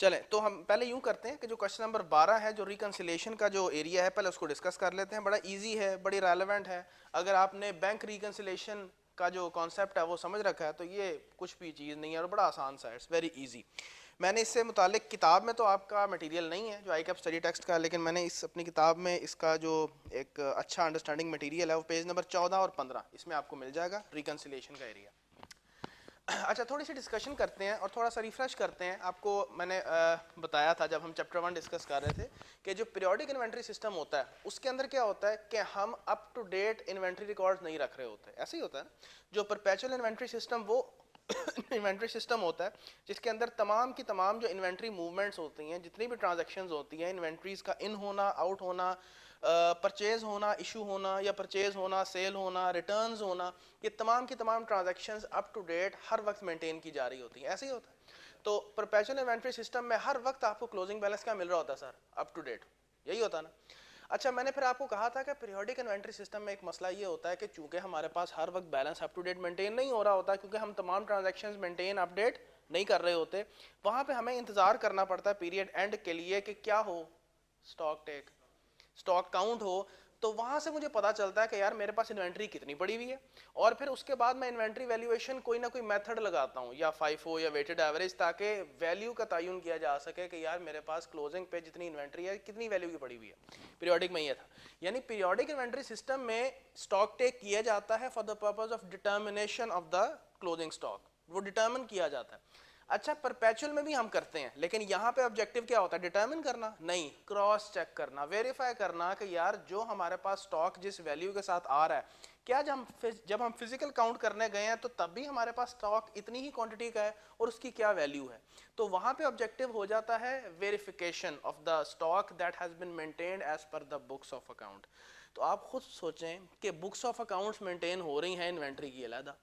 चलें तो हम पहले यूं करते हैं कि जो क्वेश्चन नंबर 12 है, जो रिकन्सिलेशन का जो एरिया है, पहले उसको डिस्कस कर लेते हैं। बड़ा इजी है, बड़ी रेलेवेंट है। अगर आपने बैंक रिकन्सिलेशन का जो कॉन्सेप्ट है वो समझ रखा है तो ये कुछ भी चीज़ नहीं है और बड़ा आसान सा है, इट्स वेरी इजी। मैंने इससे मुतालिक किताब में तो आपका मटेरियल नहीं है जो ICAP स्टडी टेक्स्ट का, लेकिन मैंने इस अपनी किताब में इसका जो एक अच्छा अंडरस्टैंडिंग मटेरियल है वो पेज नंबर 14 और 15 इसमें आपको मिल जाएगा, रिकन्सिलेशन का एरिया। अच्छा, थोड़ी सी डिस्कशन करते हैं और थोड़ा सा रिफ्रेश करते हैं। आपको मैंने बताया था जब हम चैप्टर 1 डिस्कस कर रहे थे कि जो पीरियोडिक इन्वेंट्री सिस्टम होता है उसके अंदर क्या होता है कि हम up to date inventory records नहीं रख रहे होते। ऐसे ही होता है ना। जो परपेचुअल इन्वेंट्री सिस्टम वो इन्वेंट्री सिस्टम होता है जिसके अंदर तमाम की तमाम जो इन्वेंट्री मूवमेंट्स होती हैं, जितनी भी ट्रांजैक्शंस होती हैं, इन्वेंट्रीज का इन होना, आउट होना, परचेज होना, इशू होना या परचेज होना, सेल होना, रिटर्न्स होना, ये तमाम की तमाम ट्रांजैक्शंस अप टू डेट हर वक्त मेंटेन की जा रही होती हैं। ऐसे ही होता है। तो परपेचुअल इन्वेंट्री सिस्टम में हर वक्त आपको क्लोजिंग बैलेंस क्या मिल रहा होता है सर? Up to date. यही होता है ना। अच्छा, मैंने फिर आपको कहा था कि पीरियोडिक इन्वेंट्री सिस्टम में एक मसला ये होता है कि चूंकि हमारे पास हर वक्त balance up to date maintain नहीं हो रहा होता, क्योंकि हम तमाम ट्रांजैक्शंस मेंटेन अपडेट नहीं कर रहे होते, वहाँ पे हमें इंतज़ार करना पड़ता है पीरियड एंड के लिए कि क्या हो, स्टॉक टेक, स्टॉक काउंट हो। तो वहां से मुझे पता चलता है कि यार मेरे पास इन्वेंट्री कितनी पड़ी हुई है, और फिर उसके बाद मैं इन्वेंट्री वैल्यूएशन कोई ना कोई मेथड लगाता हूँ, या FIFO या वेटेड एवरेज, ताकि वैल्यू का तयन किया जा सके कि यार मेरे पास क्लोजिंग पे जितनी इन्वेंट्री है कितनी वैल्यू की पड़ी हुई है। पीरियोडिक में ये था, यानी पीरियोडिक इन्वेंट्री सिस्टम में स्टॉक टेक किया जाता है for the purpose of determination of the closing stock, वो डिटर्मिन किया जाता है। अच्छा, परपेचुअल में भी हम करते हैं, लेकिन यहाँ पे ऑब्जेक्टिव क्या होता है? डिटरमिन करना नहीं, क्रॉस चेक करना, वेरीफाई करना कि यार जो हमारे पास स्टॉक जिस वैल्यू के साथ आ रहा है, क्या जब हम फिजिकल काउंट करने गए हैं तो तब भी हमारे पास स्टॉक इतनी ही क्वांटिटी का है और उसकी क्या वैल्यू है। तो वहाँ पे ऑब्जेक्टिव हो जाता है verification of the stock that has been maintained as per the books of account. तो आप खुद सोचें कि बुक्स ऑफ अकाउंट्स मेंटेन हो रही हैं इन्वेंट्री की अलहदा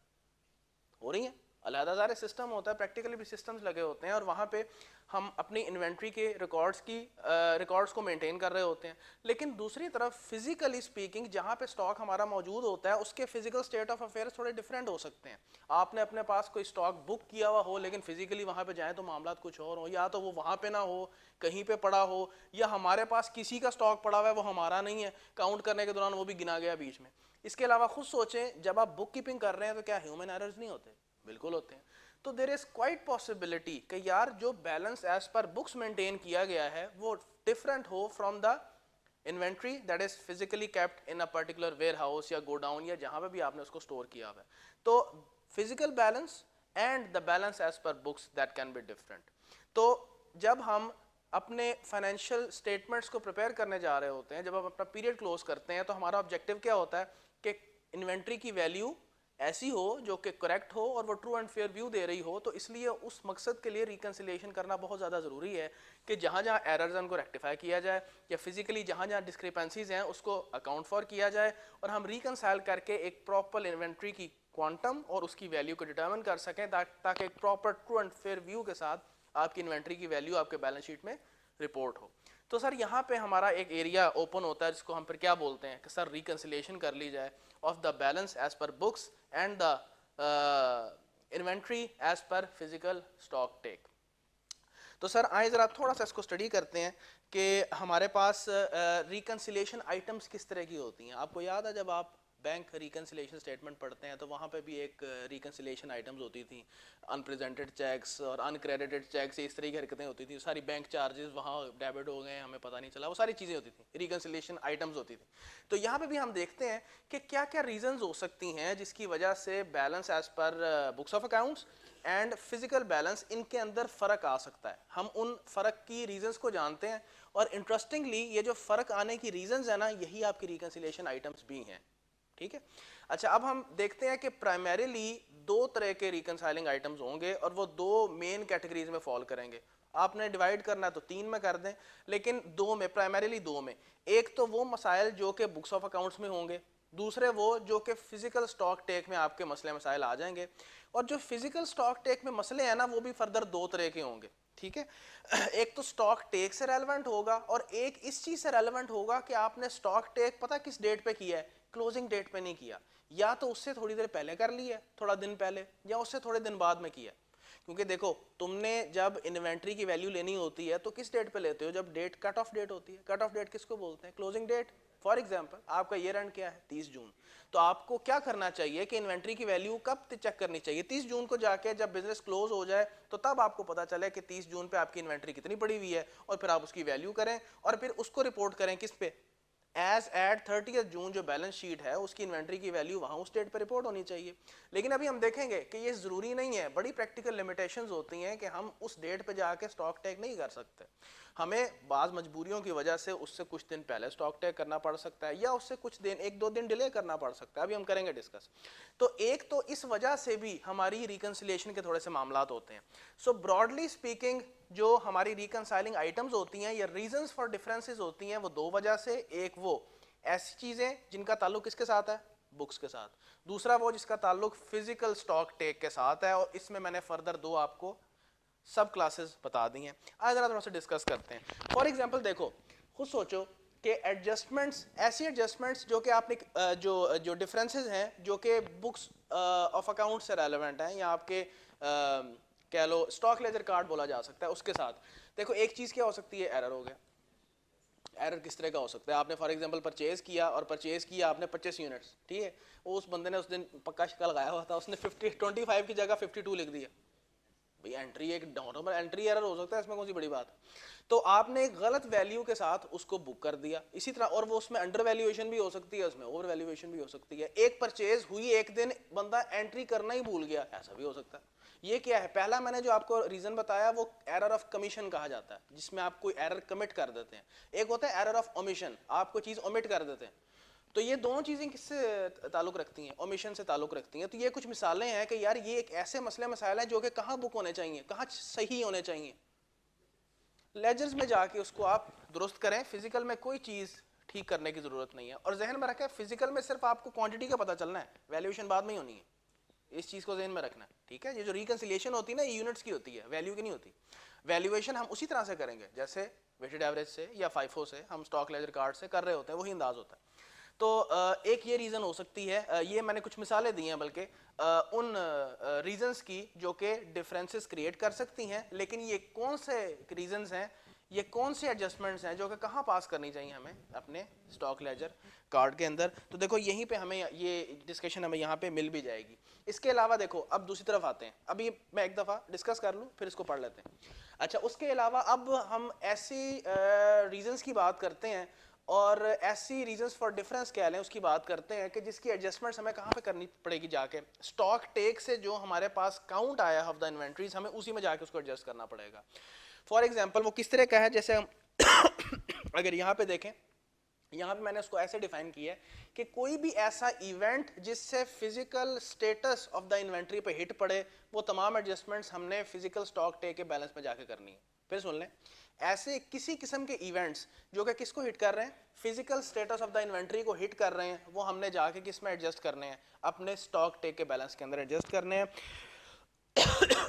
हो रही हैं, अलहदा सारे सिस्टम होता है, प्रैक्टिकली भी सिस्टम्स लगे होते हैं और वहाँ पे हम अपनी इन्वेंट्री के रिकॉर्ड्स को मेंटेन कर रहे होते हैं। लेकिन दूसरी तरफ फिजिकली स्पीकिंग जहाँ पे स्टॉक हमारा मौजूद होता है उसके फिजिकल स्टेट ऑफ अफेयर्स थोड़े डिफरेंट हो सकते हैं। आपने अपने पास कोई स्टॉक बुक किया हुआ हो लेकिन फिजिकली वहाँ पे जाएँ तो मामला कुछ और हो, या तो वो वहाँ पे ना हो, कहीं पे पड़ा हो, या हमारे पास किसी का स्टॉक पड़ा हुआ है वो हमारा नहीं है, काउंट करने के दौरान वो भी गिना गया बीच में। इसके अलावा खुद सोचें, जब आप बुक कीपिंग कर रहे हैं तो क्या ह्यूमन एरर्स नहीं होते? बिल्कुल होते हैं। तो देयर इज क्वाइट पॉसिबिलिटी कि यार जो balance as per books maintain किया गया है वो डिफरेंट हो from the inventory that is physically kept in a particular warehouse या गोडाउन या जहां पे भी आपने उसको स्टोर किया हुआ है। तो physical balance and the balance as per books that can be different. तो जब हम अपने फाइनेंशियल स्टेटमेंट्स को प्रिपेयर करने जा रहे होते हैं, जब हम अपना पीरियड क्लोज करते हैं, तो हमारा ऑब्जेक्टिव क्या होता है कि इन्वेंट्री की वैल्यू ऐसी हो जो कि करेक्ट हो और वो ट्रू एंड फेयर व्यू दे रही हो। तो इसलिए उस मकसद के लिए रिकन्सिलिएशन करना बहुत ज़्यादा ज़रूरी है कि जहाँ जहाँ एरर्स हैं उनको रेक्टिफाई किया जाए, या फिजिकली जहाँ जहाँ डिस्क्रिपेंसीज हैं उसको अकाउंट फॉर किया जाए, और हम रिकनसाइल करके एक प्रॉपर इन्वेंट्री की क्वांटम और उसकी वैल्यू को डिटर्मिन कर सकें, ताकि एक proper true and fair view के साथ आपकी इन्वेंट्री की वैल्यू आपके बैलेंस शीट में रिपोर्ट हो। तो सर यहाँ पे हमारा एक एरिया ओपन होता है जिसको हम फिर क्या बोलते हैं कि सर रिकन्सिलिएशन कर ली जाए of the balance as per books and the inventory as per physical stock take. तो सर आए ज़रा थोड़ा सा इसको स्टडी करते हैं कि हमारे पास रिकन्सिलिएशन आइटम्स किस तरह की होती हैं। आपको याद है जब आप बैंक रिकन्सिलिएशन स्टेटमेंट पढ़ते हैं तो वहाँ पे भी एक रिकन्सिलिएशन आइटम्स होती थी, अनप्रेजेंटेड चेक्स और अनक्रेडिटेड चेक्स, इस तरह की हरकतें होती थी, सारी बैंक चार्जेस वहाँ डेबिट हो गए, हमें पता नहीं चला, वो सारी चीज़ें होती थी, रिकन्सिलिएशन आइटम्स होती थी। तो यहाँ पे भी हम देखते हैं कि क्या क्या रीजंस हो सकती हैं जिसकी वजह से balance as per books of accounts and physical balance इनके अंदर फ़र्क आ सकता है। हम उन फ़र्क की रीजंस को जानते हैं, और इंटरेस्टिंगली ये जो फ़र्क आने की रीजंस है ना, यही आपकी रिकन्सिलिएशन आइटम्स भी हैं। ठीक है। अच्छा, अब हम देखते हैं कि प्राइमरीली दो तरह के रिकनसाइलिंग आइटम्स होंगे और वो दो मेन कैटेगरीज में फॉल करेंगे। आपने डिवाइड करना है तो तीन में कर दें, लेकिन दो में, प्राइमरीली दो में, एक तो वो मसाइल जो कि बुक्स ऑफ अकाउंट्स में होंगे, दूसरे वो जो कि फिजिकल स्टॉक टेक में आपके मसले मसाइल आ जाएंगे। और जो फिजिकल स्टॉक टेक में मसले हैं ना, वो भी फर्दर दो तरह के होंगे। ठीक है। एक तो स्टॉक टेक से रेलेवेंट होगा और एक इस चीज से रेलेवेंट होगा कि आपने स्टॉक टेक पता किस डेट पे किया है, क्लोजिंग डेट पे नहीं किया, या तो उससे थोड़ी देर पहले कर लिया है, थोड़ा दिन पहले, या उससे थोड़े दिन बाद में किया। क्योंकि देखो तुमने जब इन्वेंट्री की वैल्यू लेनी होती है तो किस डेट पे लेते हो, जब डेट कट ऑफ डेट होती है। कट ऑफ डेट किसको बोलते हैं, क्लोजिंग डेट। फॉर एग्जांपल आपका ईयर एंड क्या है 30 जून, तो आपको क्या करना चाहिए कि इन्वेंट्री की वैल्यू कब चेक करनी चाहिए, 30 जून को जाके जब बिजनेस क्लोज हो जाए तो तब आपको पता चले कि 30 जून पे आपकी इन्वेंट्री कितनी पड़ी हुई है, और फिर आप उसकी वैल्यू करें और फिर उसको रिपोर्ट करें किस पे, एज एट 30 जून जो बैलेंस शीट है उसकी इन्वेंट्री की वैल्यू वहाँ उस डेट पर रिपोर्ट होनी चाहिए। लेकिन अभी हम देखेंगे कि ये ज़रूरी नहीं है, बड़ी प्रैक्टिकल लिमिटेशंस होती हैं कि हम उस डेट पे जाके स्टॉक टेक नहीं कर सकते। हमें बाज़ मजबूरियों की वजह से उससे कुछ दिन पहले स्टॉक टेक करना पड़ सकता है या उससे कुछ दिन 1-2 दिन डिले करना पड़ सकता है, अभी हम करेंगे डिस्कस। तो एक तो इस वजह से भी हमारी रिकंसिलिएशन के थोड़े से मामलात होते हैं। सो ब्रॉडली स्पीकिंग जो हमारी रिकंसाइलिंग आइटम्स होती हैं या रीजंस फॉर डिफरेंसेस होती हैं वो दो वजह से, एक वो ऐसी चीज़ें जिनका ताल्लुक किसके साथ है, बुक्स के साथ, दूसरा वो जिसका ताल्लुक फिजिकल स्टॉक टेक के साथ है, और इसमें मैंने फर्दर दो आपको सब क्लासेस बता दी हैं। आज जरा थोड़ा सा डिस्कस करते हैं। फॉर एग्जांपल देखो, खुद सोचो कि एडजस्टमेंट्स, ऐसी एडजस्टमेंट्स जो कि आपने जो डिफरेंसेस हैं जो कि बुक्स ऑफ अकाउंट से रेलेवेंट हैं या आपके कह लो स्टॉक लेजर कार्ड बोला जा सकता है उसके साथ। देखो एक चीज़ क्या हो सकती है, एरर हो गया। एरर किस तरह का हो सकता है, आपने फॉर एग्जांपल परचेज किया और परचेज किया आपने 25 यूनिट्स, ठीक है, वो उस बंदे ने उस दिन पक्का शिक्का लगाया हुआ था, उसने 25 की जगह 52 लिख दिया। भैया एंट्री एक नॉर्मल एंट्री एरर हो सकता है, इसमें कौन सी बड़ी बात। तो आपने एक गलत वैल्यू के साथ उसको बुक कर दिया। इसी तरह और वो उसमें अंडर वैल्यूएशन भी हो सकती है, उसमें ओवर वैल्यूएशन भी हो सकती है। एक परचेज हुई एक दिन, बंदा एंट्री करना ही भूल गया, ऐसा भी हो सकता है। ये क्या है, पहला मैंने जो आपको रीजन बताया वो एरर ऑफ कमीशन कहा जाता है, जिसमें आप कोई एरर कमिट कर देते हैं। एक होता है एरर ऑफ ओमिशन, आप कोई चीज ओमिट कर देते हैं। तो ये दोनों चीज़ें किससे ताल्लुक रखती हैं, ओमिशन से ताल्लुक रखती हैं। तो ये कुछ मिसालें हैं कि यार ये एक ऐसे मसले मसाइल हैं जो कि कहाँ बुक होने चाहिए, कहाँ सही होने चाहिए। लेजर्स में जाके उसको आप दुरुस्त करें, फिजिकल में कोई चीज़ ठीक करने की ज़रूरत नहीं है। और जहन में रखें फिजिकल में सिर्फ आपको क्वांटिटी का पता चलना है, वैल्यूएशन बाद में ही होनी है, इस चीज़ को जहन में रखना है, ठीक है। ये जो रिकंसिलिएशन होती है ना, ये यूनिट्स की होती है, वैल्यू की नहीं होती। वैल्यूएशन हम उसी तरह से करेंगे जैसे वेटेड एवरेज से या फाइफो से हम स्टॉक लेजर कार्ड से कर रहे होते हैं, वही अंदाज होता है। तो एक ये रीज़न हो सकती है, ये मैंने कुछ मिसालें दी हैं बल्कि उन रीजंस की जो कि डिफरेंसेस क्रिएट कर सकती हैं। लेकिन ये कौन से रीजंस हैं, ये कौन से एडजस्टमेंट्स हैं जो कि कहाँ पास करनी चाहिए हमें अपने स्टॉक लेजर कार्ड के अंदर। तो देखो यहीं पे हमें ये डिस्कशन हमें यहाँ पे मिल भी जाएगी। इसके अलावा देखो अब दूसरी तरफ आते हैं, अभी मैं एक दफ़ा डिस्कस कर लूँ फिर इसको पढ़ लेते हैं। अच्छा, उसके अलावा अब हम ऐसी रीजंस की बात करते हैं और ऐसी रीजंस फॉर डिफरेंस कह लें उसकी बात करते हैं कि जिसकी एडजस्टमेंट्स हमें कहाँ पे करनी पड़ेगी, जाके स्टॉक टेक से जो हमारे पास काउंट आया ऑफ द इन्वेंट्रीज हमें उसी में जाके उसको एडजस्ट करना पड़ेगा। फॉर एग्जांपल वो किस तरह का है, जैसे हम अगर यहाँ पे देखें, यहाँ पे मैंने उसको ऐसे डिफाइन किया है कि कोई भी ऐसा इवेंट जिससे physical status of the inventory पे हिट पड़े, वो तमाम एडजस्टमेंट्स हमने फिजिकल स्टॉक टेक के बैलेंस में जाके करनी है। फिर सुन लें, ऐसे किसी किस्म के इवेंट्स जो कि किसको हिट कर रहे हैं, physical status of the inventory को हिट कर रहे हैं, वो हमने जाके किस में एडजस्ट करने हैं, अपने स्टॉक टेक के बैलेंस के अंदर एडजस्ट करने हैं।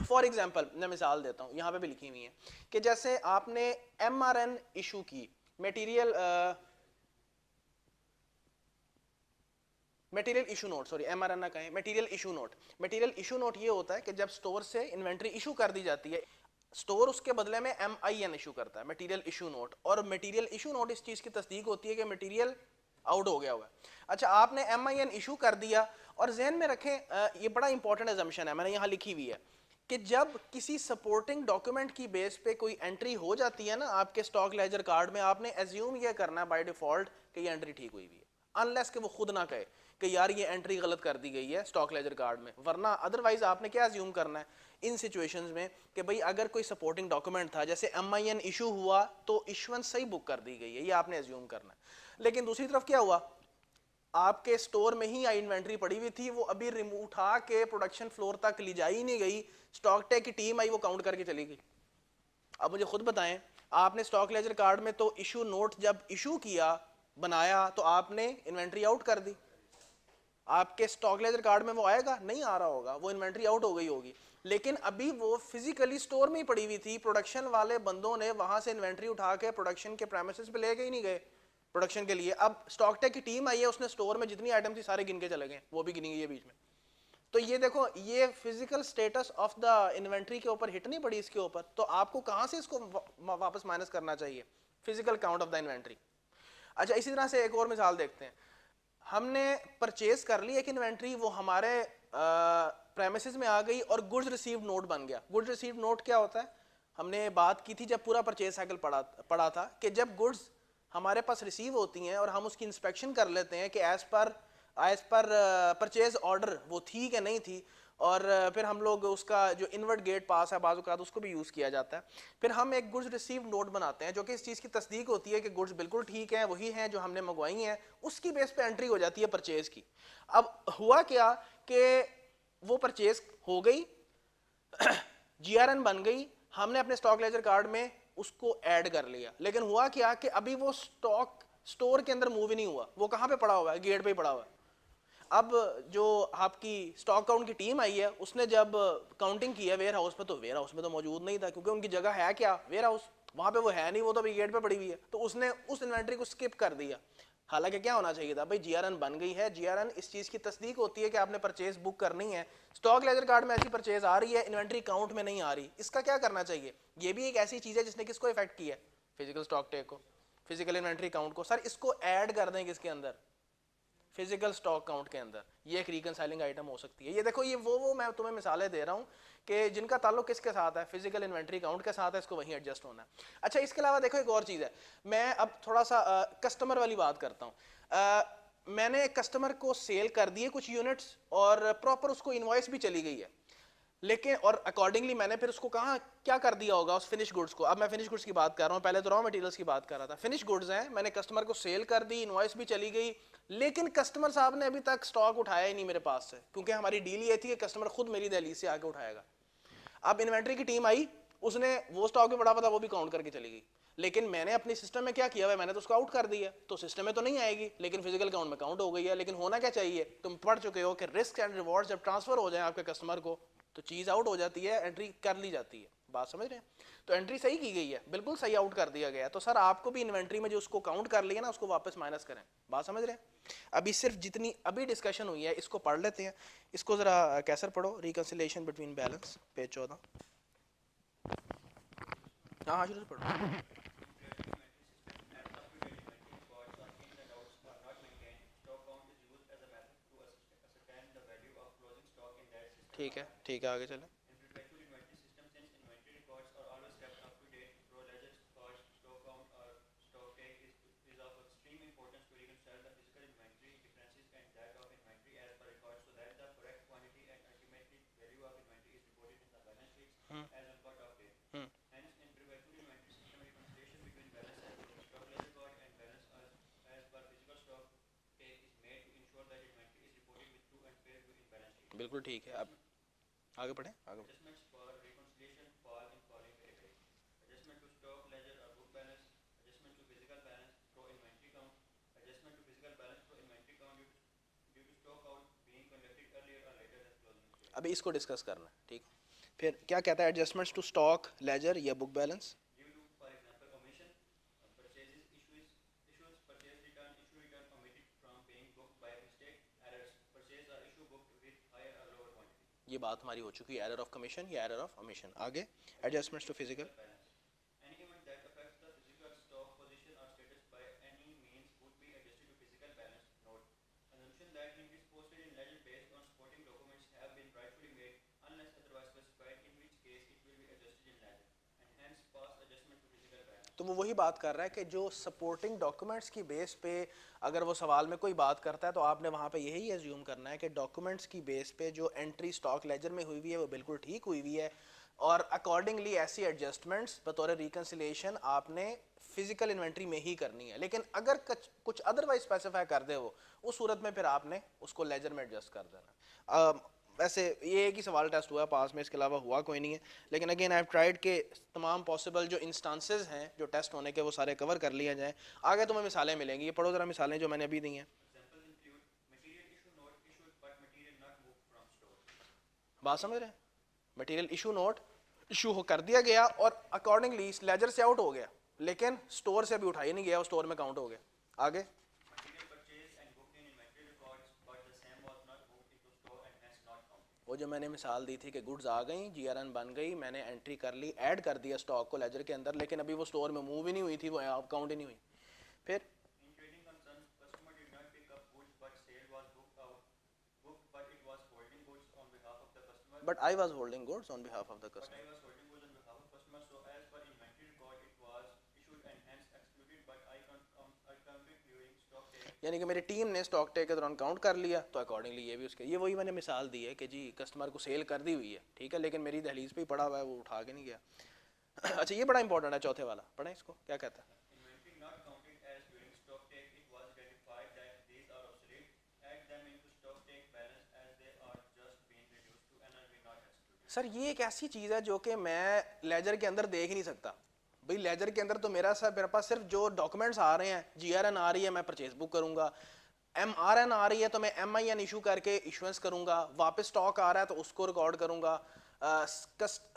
फॉर एग्जाम्पल मैं मिसाल देता हूँ, यहाँ पे भी लिखी हुई है कि जैसे आपने MRN इशू की, material issue note, sorry MRN ना कहें, material issue note. Material issue note ये होता है कि जब स्टोर से इन्वेंट्री इशू कर दी जाती है, स्टोर उसके बदले में MIN इशू करता है, मटेरियल इशू नोट। और मटेरियल इशू नोट इस चीज़ की तस्दीक होती है कि मटेरियल आउट हो गया हुआ है। अच्छा, आपने MIN इशू कर दिया, और जहन में रखें ये बड़ा इंपॉर्टेंट एजम्पशन है, मैंने यहाँ लिखी हुई है कि जब किसी सपोर्टिंग डॉक्यूमेंट की बेस पे कोई एंट्री हो जाती है ना आपके स्टॉक लेजर कार्ड में, आपने एज्यूम ये करना है बाय डिफॉल्ट कि ये एंट्री ठीक हुई हुई है, अनलेस कि वो खुद ना कहे कि यार ये एंट्री गलत कर दी गई है स्टॉक लेजर कार्ड में। वरना अदरवाइज आपने क्या एज्यूम करना है इन सिचुएशंस में कि भाई अगर कोई सपोर्टिंग डॉक्यूमेंट था, जैसे MIN इशू हुआ तो इशुएंस सही बुक कर दी गई है, ये आपने एज्यूम करना है। लेकिन दूसरी तरफ क्या हुआ, आपके स्टोर में ही इन्वेंट्री पड़ी हुई थी, वो अभी रिमूव उठा के प्रोडक्शन फ्लोर तक ले जाई नहीं गई, स्टॉक टेक की टीम आई वो काउंट करके चली गई। अब मुझे खुद बताएं, आपने स्टॉक लेजर कार्ड में तो इशू नोट जब इशू किया बनाया तो आपने इन्वेंट्री आउट कर दी, आपके स्टॉक लेजर कार्ड में वो आएगा नहीं आ रहा होगा, वो इन्वेंट्री आउट हो गई होगी। लेकिन अभी वो फिजिकली स्टोर में ही पड़ी हुई थी, प्रोडक्शन वाले बंदों ने वहां से इन्वेंट्री उठा के प्रोडक्शन के प्रेमिसेस पे ले गए ही नहीं गए प्रोडक्शन के लिए। अब स्टॉक टेक की टीम आई है, उसने स्टोर में जितनी आइटम थी सारे गिन के चले गए, वो भी गिनी गई है बीच में। तो ये देखो, ये physical status of the inventory के ऊपर हिट नहीं पड़ी इसके ऊपर, तो आपको कहां से इसको वापस माइनस करना चाहिए? Physical count of the inventory. अच्छा, इसी तरह से एक और मिसाल देखते हैं। हमने परचेज कर ली एक इन्वेंट्री, वो हमारे प्रेमिसेस में आ गई और गुड्स रिसीव्ड नोट बन गया। गुड्स रिसीव्ड नोट क्या होता है? हमने बात की थी जब पूरा परचेज साइकिल पड़ा था कि जब गुड्स हमारे पास रिसीव होती हैं और हम उसकी इंस्पेक्शन कर लेते हैं कि एज पर परचेज ऑर्डर वो थी कि नहीं थी, और फिर हम लोग उसका जो इनवर्ट गेट पास है बाजू का, तो उसको भी यूज़ किया जाता है। फिर हम एक गुड्स रिसीव नोट बनाते हैं जो कि इस चीज़ की तस्दीक होती है कि गुड्स बिल्कुल ठीक है, वही हैं जो हमने मंगवाई हैं, उसकी बेस पे एंट्री हो जाती है परचेज की। अब हुआ क्या कि वो परचेज हो गई, जीआरएन बन गई, हमने अपने स्टॉक लेजर कार्ड में उसको ऐड कर लिया, लेकिन हुआ क्या कि अभी वो स्टॉक स्टोर के अंदर मूव ही नहीं हुआ, वो कहाँ पे पड़ा हुआ है? गेट पे ही पड़ा हुआ है। अब जो आपकी स्टॉक काउंट की टीम आई है, उसने जब काउंटिंग की है वेयर हाउस में, तो वेयर हाउस में तो मौजूद नहीं था, क्योंकि उनकी जगह है क्या? Warehouse. वहां पे वो है नहीं, वो तो अभी गेट पे पड़ी हुई है, तो उसने उस इन्वेंट्री को स्किप कर दिया। हालांकि क्या होना चाहिए था भाई, जीआरएन बन गई है। जीआरएन इस चीज की तस्दीक होती है कि आपने परचेज बुक करनी है। स्टॉक लेजर कार्ड में ऐसी परचेज आ रही है, इन्वेंट्री काउंट में नहीं आ रही, इसका क्या करना चाहिए? ये भी एक ऐसी चीज है जिसने किसको इफेक्ट किया है? फिजिकल स्टॉक टेक को, फिजिकल इन्वेंट्री काउंट को। सर इसको ऐड कर दें किसके अंदर? फिजिकल स्टॉक काउंट के अंदर। ये एक रिकंसाइलिंग आइटम हो सकती है। ये देखो, ये वो मैं तुम्हें मिसालें दे रहा हूँ कि जिनका ताल्लुक किसके साथ है? फिजिकल इन्वेंट्री काउंट के साथ है, इसको वहीं एडजस्ट होना है। अच्छा, इसके अलावा देखो एक और चीज़ है, मैं अब थोड़ा सा कस्टमर वाली बात करता हूँ। मैंने कस्टमर को सेल कर दिए कुछ यूनिट्स और प्रॉपर उसको इनवॉइस भी चली गई है, लेकिन और अकॉर्डिंगली मैंने फिर उसको कहा क्या कर दिया होगा उस फिनिश गुड्स को। अब मैं फिनिश गुड्स की बात कर रहा हूँ, पहले तो रॉ मटेरियल्स की बात कर रहा था। फिनिश गुड्स हैं, मैंने कस्टमर को सेल कर दी, इनवॉइस भी चली गई, लेकिन कस्टमर साहब ने अभी तक स्टॉक उठाया ही नहीं मेरे पास से, क्योंकि हमारी डील ये थी कि कस्टमर खुद मेरी दहलीज से आके उठाएगा। अब इन्वेंट्री की टीम आई, उसने वो स्टॉक भी पड़ा था, वो भी काउंट करके चली गई, लेकिन मैंने अपने सिस्टम में क्या किया हुआ है? मैंने तो उसको आउट कर दिया, तो सिस्टम में तो नहीं आएगी, लेकिन फिजिकल काउंट में काउंट हो गई है। लेकिन होना क्या चाहिए? तुम पढ़ चुके हो कि रिस्क एंड रिवॉर्ड जब ट्रांसफर हो जाए आपके कस्टमर को, तो चीज़ आउट हो जाती है, एंट्री कर ली जाती है। बात समझ रहे हैं? तो एंट्री सही की गई है, बिल्कुल सही आउट कर दिया गया है। तो सर आपको भी इन्वेंट्री में जो उसको काउंट कर लिया ना, उसको वापस माइनस करें। बात समझ रहे हैं? अभी सिर्फ जितनी अभी डिस्कशन हुई है इसको पढ़ लेते हैं। इसको ज़रा कैसर पढ़ो, रिकंसिलिएशन बिटवीन बैलेंस, पेज 14। हाँ हाँ, शुरू से पढ़ो। ठीक है, ठीक है, आगे चलें। बिल्कुल ठीक है, अब आगे बढ़ें, आगे बढ़ें। अभी इसको डिस्कस करना है, ठीक है। फिर क्या कहता है? एडजस्टमेंट्स टू स्टॉक लेजर या बुक बैलेंस। ये बात हमारी हो चुकी है, एरर ऑफ कमीशन या एरर ऑफ ओमिशन। आगे एडजस्टमेंट्स टू फिजिकल। तो वो वही बात कर रहा है कि जो सपोर्टिंग डॉक्यूमेंट्स की बेस पे अगर वो सवाल में कोई बात करता है, तो आपने वहाँ पे यही एज्यूम करना है कि डॉक्यूमेंट्स की बेस पे जो एंट्री स्टॉक लेजर में हुई हुई है वो बिल्कुल ठीक हुई हुई है, और अकॉर्डिंगली ऐसी एडजस्टमेंट्स बतौर रिकंसिलिएशन आपने फिजिकल इन्वेंट्री में ही करनी है। लेकिन अगर कुछ अदरवाइज स्पेसिफाई कर दे वो, उस सूरत में फिर आपने उसको लेजर में एडजस्ट कर देना। वैसे ये एक ही सवाल टेस्ट हुआ पास में, इसके अलावा हुआ कोई नहीं है। लेकिन अगेन आई हैव ट्राइड के तमाम पॉसिबल जो इंस्टांसेस हैं जो टेस्ट होने के वो सारे कवर कर लिया जाए। आगे तुम्हें मिसालें मिलेंगी, ये पढ़ो ज़रा मिसालें जो मैंने अभी दी हैं। बात समझ रहे हैं? मटेरियल इशू नोट इशू हो कर दिया गया और अकॉर्डिंगली लेजर से आउट हो गया, लेकिन स्टोर से अभी उठाई नहीं गया, वो स्टोर में काउंट हो गया। आगे वो जो मैंने मिसाल दी थी कि गुड्स आ गई, जीआरएन बन गई, मैंने एंट्री कर ली, ऐड कर दिया स्टॉक को लेजर के अंदर, लेकिन अभी वो स्टोर में मूव ही नहीं हुई थी, वो काउंट ही नहीं हुई। फिर but I was holding goods on behalf of the customer. यानी कि मेरी टीम ने स्टॉक टेक के दौरान काउंट कर लिया, तो अकॉर्डिंगली ये भी उसके, ये वही मैंने मिसाल दी है कि जी कस्टमर को सेल कर दी हुई है, ठीक है, लेकिन मेरी दहलीज पे ही पड़ा हुआ है, वो उठा के नहीं गया। अच्छा ये बड़ा इंपॉर्टेंट है, चौथे वाला पढ़ें इसको, क्या कहता है। सर ये एक ऐसी चीज़ है जो कि मैं लेजर के अंदर देख ही नहीं सकता। भाई लेजर के अंदर तो मेरे पास सिर्फ जो डॉक्यूमेंट्स आ रहे हैं, जीआरएन आ रही है मैं परचेज बुक करूंगा, एमआरएन आ रही है तो मैं एमआईएन इशू करके इशुएंस करूंगा, वापस स्टॉक आ रहा है तो उसको रिकॉर्ड करूंगा,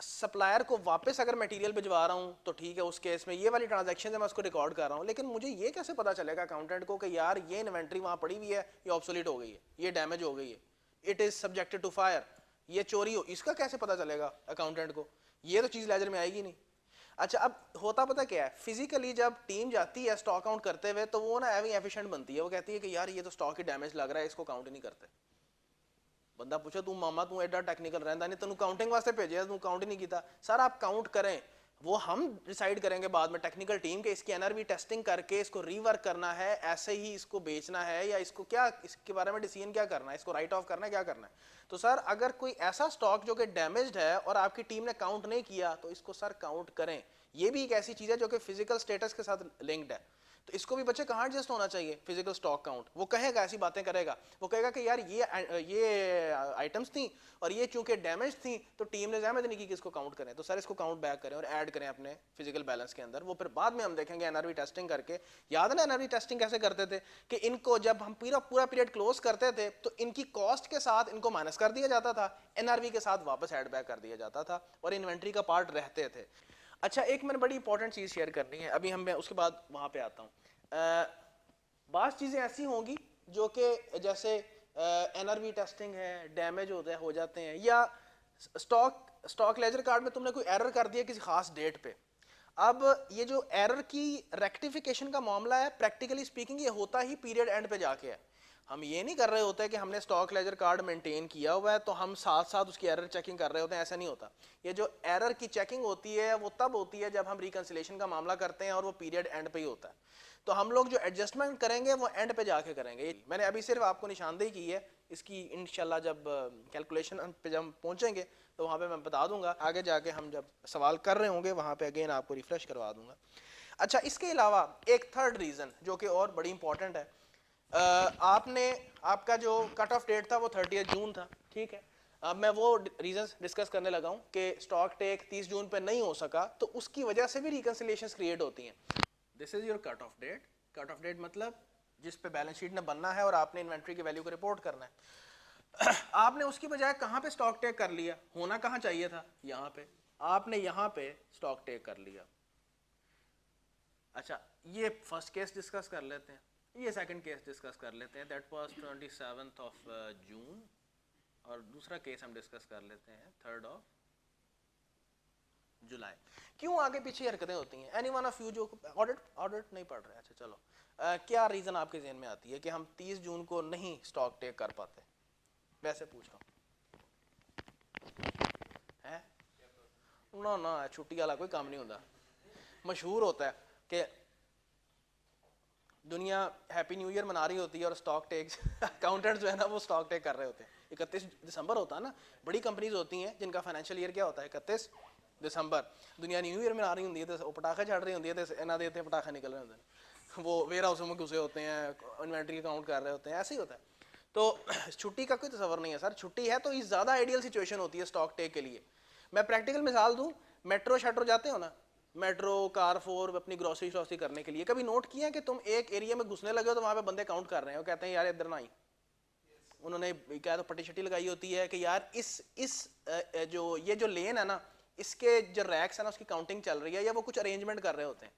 सप्लायर को वापस अगर मटेरियल भिजवा रहा हूँ तो ठीक है, उस केस में ये वाली ट्रांजैक्शन है मैं उसको रिकॉर्ड कर रहा हूँ। लेकिन मुझे ये कैसे पता चलेगा अकाउंटेंट को कि यार ये इन्वेंट्री वहाँ पड़ी हुई है, ये ऑब्सोलीट हो गई है, ये डैमेज हो गई है, it is subjected to fire, ये चोरी हो, इसका कैसे पता चलेगा अकाउंटेंट को? ये तो चीज़ लेजर में आएगी नहीं। अच्छा अब होता पता क्या है, फिजिकली जब टीम जाती है स्टॉक काउंट करते हुए तो वो ना एफिशिएंट बनती है, वो कहती है कि यार ये तो स्टॉक ही डैमेज लग रहा है, इसको काउंट ही नहीं करते। बंदा पूछे तू मामा तू एडा टेक्निकल रहता नहीं, तेन काउंटिंग वास्ते भेजे, तू काउंट ही नहीं किया। सर आप काउंट करें, वो हम डिसाइड करेंगे बाद में टेक्निकल टीम के, इसकी एनआरवी टेस्टिंग करके इसको रीवर्क करना है, ऐसे ही इसको बेचना है, या इसको क्या, इसके बारे में डिसीजन क्या करना है, इसको राइट ऑफ करना है, क्या करना है। तो सर अगर कोई ऐसा स्टॉक जो कि डैमेज्ड है और आपकी टीम ने काउंट नहीं किया तो इसको सर काउंट करें। ये भी एक ऐसी चीज़ है जो कि फिजिकल स्टेटस के साथ लिंक्ड है, तो इसको भी बच्चे कहाँ एडजस्ट होना चाहिए, फिजिकल स्टॉक काउंट। वो कहेगा ऐसी बातें करेगा, वो कहेगा कि यार ये आइटम्स थी और ये चूंकि डैमेज थी तो टीम ने जहमत नहीं की कि इसको काउंट करें, तो सर इसको काउंट बैक करें और ऐड करें अपने फिजिकल बैलेंस के अंदर। वो फिर बाद में हम देखेंगे एनआरवी टेस्टिंग करके। याद है ना एनआरवी टेस्टिंग कैसे करते थे कि इनको जब हम पूरा पीरियड क्लोज करते थे तो इनकी कॉस्ट के साथ इनको माइनस कर दिया जाता था, एनआरवी के साथ वापस ऐड बैक कर दिया जाता था और इन्वेंट्री का पार्ट रहते थे। अच्छा एक मैंने बड़ी इंपॉर्टेंट चीज़ शेयर करनी है, अभी मैं उसके बाद वहाँ पे आता हूँ। बात चीज़ें ऐसी होंगी जो कि जैसे एनआरवी टेस्टिंग है, डैमेज हो जाते हैं, या स्टॉक लेजर कार्ड में तुमने कोई एरर कर दिया किसी खास डेट पे। अब ये जो एरर की रेक्टिफिकेशन का मामला है, प्रैक्टिकली स्पीकिंग ये होता ही पीरियड एंड पे जाके है। हम ये नहीं कर रहे होते कि हमने स्टॉक लेजर कार्ड मेंटेन किया हुआ है तो हम साथ साथ उसकी एरर चेकिंग कर रहे होते हैं, ऐसा नहीं होता। ये जो एरर की चेकिंग होती है वो तब होती है जब हम रिकंसिलेशन का मामला करते हैं और वो पीरियड एंड पे ही होता है। तो हम लोग जो एडजस्टमेंट करेंगे वो एंड पे जाके करेंगे। मैंने अभी सिर्फ आपको निशानदेही की है, इसकी इंशाल्लाह जब कैलकुलेशन पे जब पहुंचेंगे तो वहाँ पे मैं बता दूंगा, आगे जाके हम जब सवाल कर रहे होंगे वहाँ पे अगेन आपको रिफ्रेश करवा दूंगा। अच्छा इसके अलावा एक थर्ड रीज़न जो कि और बड़ी इंपॉर्टेंट है, आपका जो कट ऑफ डेट था वो 30 जून था, ठीक है। अब मैं वो रीजंस डिस्कस करने लगा हूँ कि स्टॉक टेक 30 जून पे नहीं हो सका, तो उसकी वजह से भी रिकंसिलिएशंस क्रिएट होती हैं। This is your cut off date. Cut off date मतलब जिस पे बैलेंस शीट ने बनना है और आपने इन्वेंट्री की वैल्यू को रिपोर्ट करना है। आपने उसकी बजाय कहाँ पे स्टॉक टेक कर लिया, होना कहाँ चाहिए था, यहाँ पे। आपने यहाँ पे स्टॉक टेक कर लिया। अच्छा ये फर्स्ट केस डिस्कस कर लेते हैं, ये सेकंड केस डिस्कस कर लेते हैं, that was 27th of June, और दूसरा केस हम डिस्कस कर लेते हैं 3rd ऑफ जुलाई। क्यों आगे पीछे हरकतें होती हैं? एनी वन ऑफ यू जो ऑडिट नहीं पढ़ रहे, अच्छा चलो, क्या रीज़न आपके जहन में आती है कि हम 30 जून को नहीं स्टॉक टेक कर पाते? वैसे पूछ रहा हूँ, ना ना छुट्टी वाला कोई काम नहीं होता। मशहूर होता है कि दुनिया हैप्पी न्यू ईयर मना रही होती है और स्टॉक टेक अकाउंटेंट जो है ना वो स्टॉक टेक कर रहे होते हैं। 31 दिसंबर होता है ना, बड़ी कंपनीज होती हैं जिनका फाइनेंशियल ईयर क्या होता है 31 दिसंबर, दुनिया न्यू ईयर मना रही होती है तो पटाखे चढ़ रही होती है, तो इन्हें देते हैं पटाखे निकल रहे होते हैं, वो वेयर हाउस में घुसे होते हैं, इन्वेंट्री काउंट कर रहे होते हैं, ऐसे ही होता है। तो छुट्टी का कोई तस्वर नहीं है सर, छुट्टी है तो ये ज़्यादा आइडियल सिचुएशन होती है स्टॉक टेक के लिए। मैं प्रैक्टिकल मिसाल दूँ, मेट्रो शेट्रो जाते हो ना, मेट्रो कारफोर अपनी ग्रोसरी श्रोसरी करने के लिए, कभी नोट किया कि तुम एक एरिया में घुसने लगे हो तो वहाँ पे बंदे काउंट कर रहे हैं, कहते हैं यार इधर ना आई, उन्होंने क्या तो पट्टी शट्टी लगाई होती है कि यार ये जो लेन है ना, इसके जो रैक्स है ना उसकी काउंटिंग चल रही है, या वो कुछ अरेंजमेंट कर रहे होते हैं।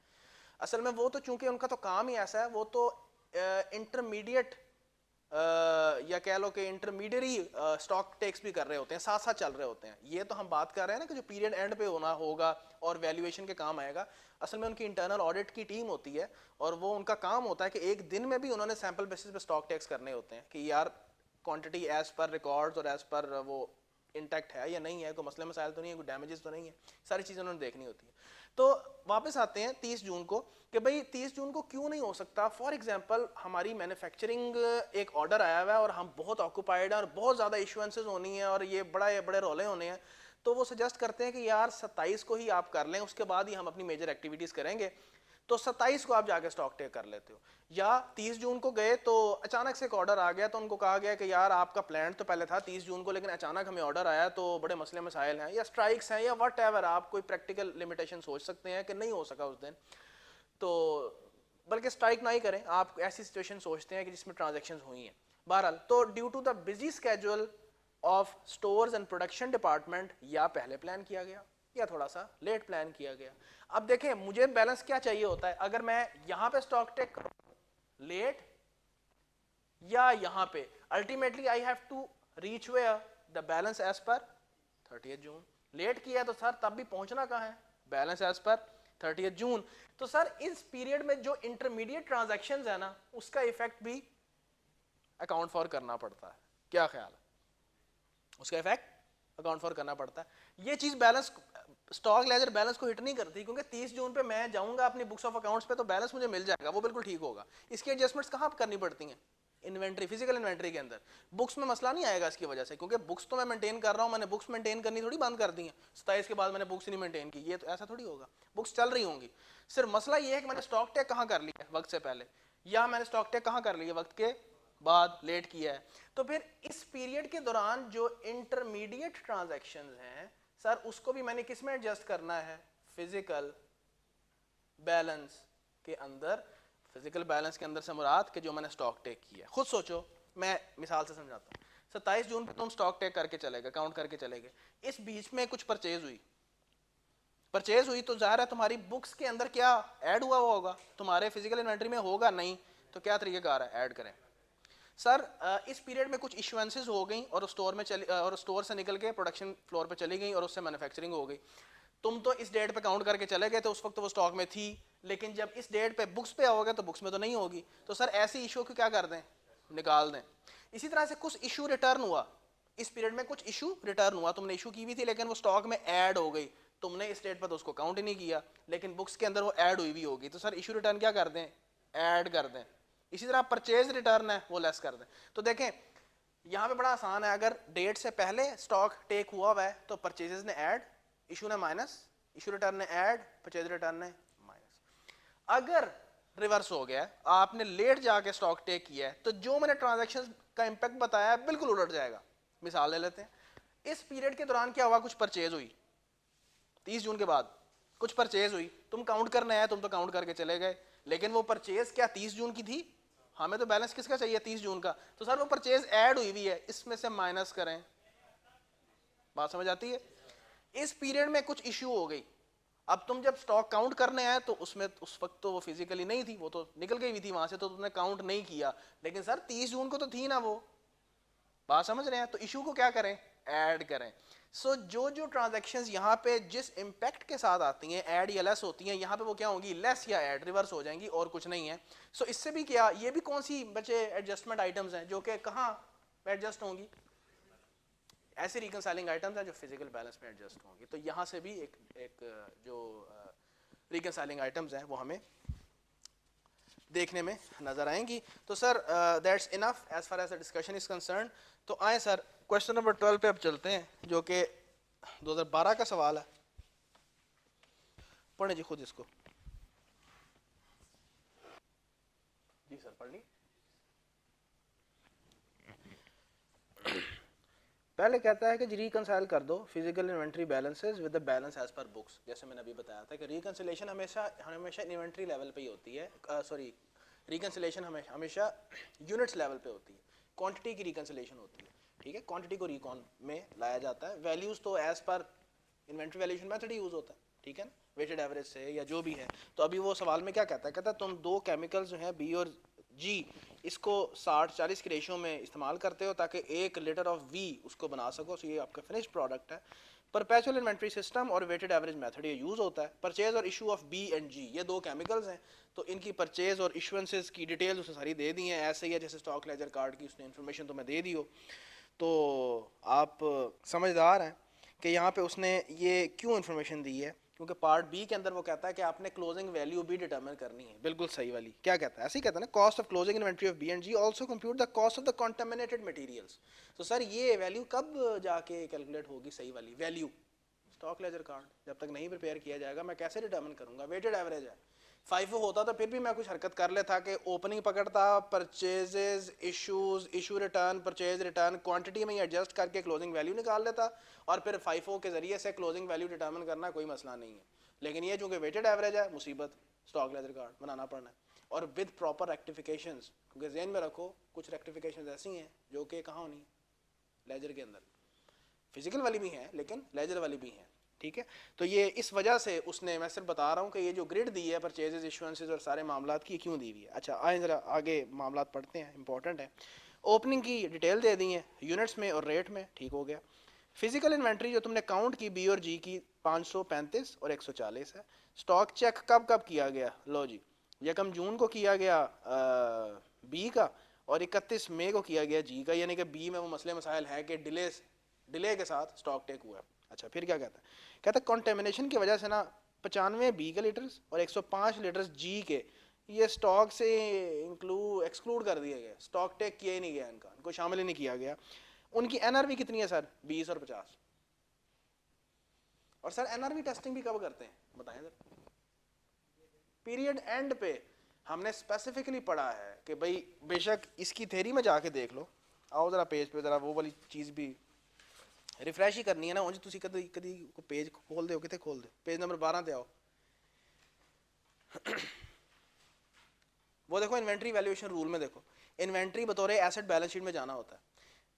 असल में वो तो चूंकि उनका तो काम ही ऐसा है, वो तो इंटरमीडिएट या कह लो कि इंटरमीडियरी स्टॉक टेक्स भी कर रहे होते हैं, साथ साथ चल रहे होते हैं। ये तो हम बात कर रहे हैं ना कि जो पीरियड एंड पे होना होगा और वैल्यूएशन के काम आएगा, असल में उनकी इंटरनल ऑडिट की टीम होती है और वो उनका काम होता है कि एक दिन में भी उन्होंने सैंपल बेसिस पे स्टॉक टेक्स करने होते हैं कि यार क्वांटिटी एज पर रिकॉर्ड्स और एज पर वो इंटैक्ट है या नहीं है, कोई मसले मसाइल तो नहीं है, कोई डैमेजेस तो नहीं है, सारी चीज़ें उन्होंने देखनी होती है। तो वापस आते हैं 30 जून को कि भाई 30 जून को क्यों नहीं हो सकता। फॉर एग्जांपल हमारी मैन्युफैक्चरिंग एक ऑर्डर आया हुआ है और हम बहुत ऑक्यूपाइड हैं और बहुत ज़्यादा इशुएंसेस होनी है और ये बड़े रोले होने हैं, तो वो सजेस्ट करते हैं कि यार 27 को ही आप कर लें, उसके बाद ही हम अपनी मेजर एक्टिविटीज़ करेंगे। तो 27 को आप जाके स्टॉक टेक कर लेते हो। या 30 जून को गए तो अचानक से एक ऑर्डर आ गया, तो उनको कहा गया कि यार आपका प्लान तो पहले था 30 जून को, लेकिन अचानक हमें ऑर्डर आया तो बड़े मसले मसाइल हैं या स्ट्राइक्स हैं या वट एवर, आप कोई प्रैक्टिकल लिमिटेशन सोच सकते हैं कि नहीं हो सका उस दिन, तो बल्कि स्ट्राइक ना ही करें, आप ऐसी सिचुएशन सोचते हैं कि जिसमें ट्रांजेक्शन हुई हैं। बहरहाल तो due to the busy schedule of stores and production department, या पहले प्लान किया गया या थोड़ा सा लेट प्लान किया गया। अब देखें मुझे बैलेंस क्या चाहिए होता है, अगर मैं यहां पे स्टॉक टेक लेट या यहां पे, ultimately I have to reach where the balance as per 30 June. Late किया तो सर तब भी पहुंचना कहां है, बैलेंस एज पर 30 जून। तो सर इस पीरियड में जो इंटरमीडिएट ट्रांजैक्शंस है ना, उसका इफेक्ट भी अकाउंट फॉर करना पड़ता है। क्या ख्याल है, उसका इफेक्ट अकाउंट फॉर करना पड़ता है। ये चीज बैलेंस, स्टॉक लेजर बैलेंस को हिट नहीं करती, क्योंकि 30 जून पे मैं जाऊंगा अपनी बुक्स ऑफ अकाउंट्स पे तो बैलेंस मुझे मिल जाएगा, वो बिल्कुल ठीक होगा। इसकी एडजस्टमेंट्स कहाँ करनी पड़ती हैं, इन्वेंट्री, फिजिकल इन्वेंट्री के अंदर। बुक्स में मसला नहीं आएगा इसकी वजह से, क्योंकि बुक्स तो मैं मेंटेन कर रहा हूँ, मैंने बुक्स मेंटेन करनी थोड़ी बंद कर दी है 27 के बाद मैंने बुक्स नहीं मेंटेन की, ये तो ऐसा थोड़ी होगा, बुक्स चल रही होंगी। सिर्फ मसला ये है कि मैंने स्टॉक टेक कहाँ कर लिया वक्त से पहले, या मैंने स्टॉक टेक कहाँ कर लिया वक्त के बाद, लेट किया है। तो फिर इस पीरियड के दौरान जो इंटरमीडिएट ट्रांजैक्शंस हैं सर, उसको भी मैंने किस में एडजस्ट करना है, फिजिकल बैलेंस के अंदर। फिजिकल बैलेंस के अंदर से मुराद कि जो मैंने स्टॉक टेक किया। खुद सोचो, मैं मिसाल से समझाता हूँ। 27 जून पे तुम स्टॉक टेक करके चले गए, काउंट करके चले गए, इस बीच में कुछ परचेज हुई तो जाहिर है तुम्हारी बुक्स के अंदर क्या ऐड हुआ होगा, तुम्हारे फिजिकल इन्वेंट्री में होगा नहीं, तो क्या तरीकेकार है, ऐड करें। सर इस पीरियड में कुछ इशुएंसेस हो गई और स्टोर में चली और स्टोर से निकल के प्रोडक्शन फ्लोर पे चली गई और उससे मैन्युफैक्चरिंग हो गई। तुम तो इस डेट पे काउंट करके चले गए थे, उस वक्त तो वो स्टॉक में थी, लेकिन जब इस डेट पे बुक्स पे आओगे तो बुक्स में तो नहीं होगी। तो सर ऐसी इशू को क्या कर दें, निकाल दें। इसी तरह से कुछ इशू रिटर्न हुआ, इस पीरियड में कुछ इशू रिटर्न हुआ, तुमने इशू की हुई थी लेकिन वो स्टॉक में ऐड हो गई, तुमने इस डेट पर तो उसको काउंट ही नहीं किया, लेकिन बुक्स के अंदर वो ऐड हुई भी होगी, तो सर इशू रिटर्न क्या कर दें, ऐड कर दें। इसी तरह परचेज रिटर्न है वो लेस कर दें। तो देखें यहाँ पे बड़ा आसान है, अगर डेट से पहले स्टॉक टेक हुआ है तो परचेजेस ने ऐड, इशू ने माइनस, इशू रिटर्न ने ऐड, परचेज रिटर्न ने माइनस। अगर रिवर्स हो गया, आपने लेट जाके स्टॉक टेक किया है, तो जो मैंने ट्रांजैक्शंस का इंपैक्ट बताया है बिल्कुल उलट जाएगा। मिसाल ले लेते हैं, इस पीरियड के दौरान क्या हुआ, कुछ परचेज हुई 30 जून के बाद, कुछ परचेज हुई, तुम काउंट करने आए, तुम तो काउंट करके चले गए, लेकिन वो परचेज क्या 30 जून की थी, हमें तो बैलेंस किसका चाहिए 30 जून का, तो सर वो परचेज ऐड हुई है, इसमें से माइनस करें। बात समझ आती है। इस पीरियड में कुछ इश्यू हो गई, अब तुम जब स्टॉक काउंट करने आए तो उसमें उस वक्त तो वो फिजिकली नहीं थी, वो तो निकल गई हुई थी वहां से, तो तुमने काउंट नहीं किया, लेकिन सर 30 जून को तो थी ना वो। बात समझ रहे हैं, तो इशू को क्या करें, ऐड करें। सो जो ट्रांजैक्शंस यहाँ पे जिस इम्पैक्ट के साथ आती हैं, ऐड या लेस होती हैं, यहाँ पे वो क्या होंगी, लेस या ऐड, रिवर्स हो जाएंगी और कुछ नहीं है। सो इससे भी क्या, ये भी कौन सी बच्चे एडजस्टमेंट आइटम्स हैं जो कि कहाँ एडजस्ट होंगी, ऐसे रिकनसाइलिंग आइटम्स हैं जो फिजिकल बैलेंस में एडजस्ट होंगी। तो यहाँ से भी एक जो रिकनसाइलिंग आइटम्स हैं वो हमें देखने में नजर आएंगी। तो sir that's enough as far as the discussion is concern. तो आए सर क्वेश्चन नंबर 12 पे अब चलते हैं, जो कि 2012 का सवाल है। पढ़े जी खुद इसको। जी सर पढ़ ली। पहले कहता है कि जी रिकंसाइल कर दो physical inventory balances with the balance as per books. जैसे मैंने अभी बताया था कि रिकंसिलेशन हमेशा इन्वेंट्री लेवल पे ही होती है, सॉरी रिकंसिलेशन हमेशा यूनिट्स लेवल पे होती है, क्वांटिटी की रिकंसिलेशन होती है, ठीक है। क्वांटिटी को रिकॉन में लाया जाता है, वैल्यूज तो as per inventory valuation method use होता है, ठीक है ना, वेटेड एवरेज से या जो भी है। तो अभी वो सवाल में क्या कहता है, कहता है तुम दो केमिकल्स जो हैं बी और जी, इसको 60-40 के रेशियो में इस्तेमाल करते हो ताकि 1 लीटर ऑफ वी उसको बना सको। सो ये आपका फिनिश्ड प्रोडक्ट है। परपेचुअल इन्वेंट्री सिस्टम और वेटेड एवरेज मेथड ये यूज़ होता है। परचेज और इशू ऑफ बी एंड जी, ये दो केमिकल्स हैं, तो इनकी परचेज और इशुएंसेस की डिटेल्स उसने सारी दे दी हैं। ऐसे ही है जैसे स्टॉक लेजर कार्ड की उसने इन्फॉर्मेशन तुम्हें दे दी हो। तो आप समझदार हैं कि यहाँ पे उसने ये क्यों इन्फॉर्मेशन दी है, क्योंकि पार्ट बी के अंदर वो कहता है कि आपने क्लोजिंग वैल्यू भी डिटरमिन करनी है। बिल्कुल सही वाली क्या कहता है, ऐसे ही कहता है ना, cost of closing inventory of B and G also compute the cost of the contaminated materials. तो सर ये वैल्यू कब जाके कैलकुलेट होगी, सही वाली वैल्यू? स्टॉक लेजर कार्ड जब तक नहीं प्रिपेयर किया जाएगा मैं कैसे डिटरमिन करूंगा? वेटेड एवरेज है। FIFO होता तो फिर भी मैं कुछ हरकत कर लेता कि ओपनिंग पकड़ता, purchases, issues, issue return, purchase return, quantity में ही एडजस्ट करके क्लोजिंग वैल्यू निकाल लेता और फिर FIFO के जरिए से क्लोजिंग वैल्यू डिटरमिन करना कोई मसला नहीं है। लेकिन ये चूंकि वेटेड एवरेज है, मुसीबत, स्टॉक लेजर कार्ड बनाना पड़ना है और विद प्रॉपर रेक्टिफिकेशंस, क्योंकि जहन में रखो कुछ रेक्टिफिकेशंस ऐसी हैं जो कि कहाँ होनी, लेजर के अंदर। फिजिकल वाली भी हैं लेकिन लेजर वाली भी हैं, ठीक है। तो ये इस वजह से उसने, मैं सिर्फ बता रहा हूँ कि ये जो ग्रिड दी है परचेजेस, इशुएंसेस और सारे मामलात की, क्यों दी हुई है। अच्छा आए ज़रा आगे मामलात पढ़ते हैं, इंपॉर्टेंट है। ओपनिंग की डिटेल दे दी है यूनिट्स में और रेट में, ठीक हो गया। फिजिकल इन्वेंट्री जो तुमने काउंट की बी और जी की 535 और 140 है। स्टॉक चेक कब कब किया गया, लो जी, 1 जून को किया गया बी का और 31 मई को किया गया जी का, यानी कि बी में वो मसले मसाइल है कि डिले के साथ स्टॉक टेक हुआ है। अच्छा फिर क्या कहता है, कहता है कॉन्टेमिनेशन की वजह से ना 95 बी के लीटर्स और 105 लीटर्स जी के ये स्टॉक से एक्सक्लूड कर दिए गए, स्टॉक टेक किया ही नहीं गया, इनको शामिल ही नहीं किया गया। उनकी एनआरवी कितनी है सर, 20 और 50। और सर एनआरवी टेस्टिंग भी कब करते हैं बताएं सर? पीरियड एंड पे। हमने स्पेसिफिकली पढ़ा है कि भाई बेशक इसकी थ्योरी में जाके देख लो, आओ जरा पेज पे, जरा वो वाली चीज़ भी रिफ्रेश ही करनी है ना। उंज तुसी कदी कदी पेज खोल दो, कितने खोल दो, पेज नंबर 12 पे आओ। वो देखो इन्वेंट्री वैल्यूएशन रूल में देखो, इन्वेंट्री बतौर एसेट बैलेंस शीट में जाना होता है।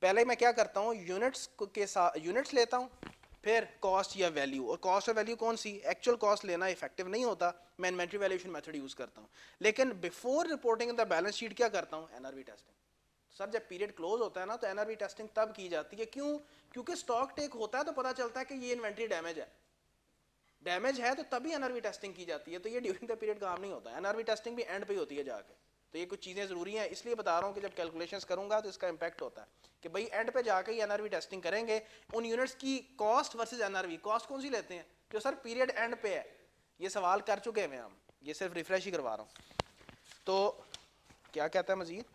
पहले मैं क्या करता हूँ, यूनिट्स के साथ यूनिट्स लेता हूँ, फिर कॉस्ट या वैल्यू, और कॉस्ट और वैल्यू कौन सी, एक्चुअल कॉस्ट लेना इफेक्टिव नहीं होता, मैं इन्वेंट्री वैल्यूएशन मेथड यूज करता हूँ। लेकिन before reporting in the balance sheet क्या करता हूँ, एनआरवी टेस्टिंग। सर जब पीरियड क्लोज होता है ना तो एनआरवी टेस्टिंग तब की जाती है, क्यों? क्योंकि स्टॉक टेक होता है तो पता चलता है कि ये इन्वेंट्री डैमेज है तो तभी एनआरवी टेस्टिंग की जाती है। तो ये ड्यूरिंग द पीरियड काम नहीं होता, एनआरवी टेस्टिंग भी एंड पे ही होती है जाके। तो ये कुछ चीज़ें ज़रूरी हैं, इसलिए बता रहा हूँ कि जब कैलकुलेशंस करूंगा तो इसका इंपैक्ट होता है कि भाई एंड पे जाके ही एनआरवी टेस्टिंग करेंगे। उन यूनिट्स की कॉस्ट वर्सेज एनआरवी, कॉस्ट कौन सी लेते हैं जो सर पीरियड एंड पे है, ये सवाल कर चुके हैं हम, ये सिर्फ रिफ्रेश ही करवा रहा हूँ। तो क्या कहता है मजीद,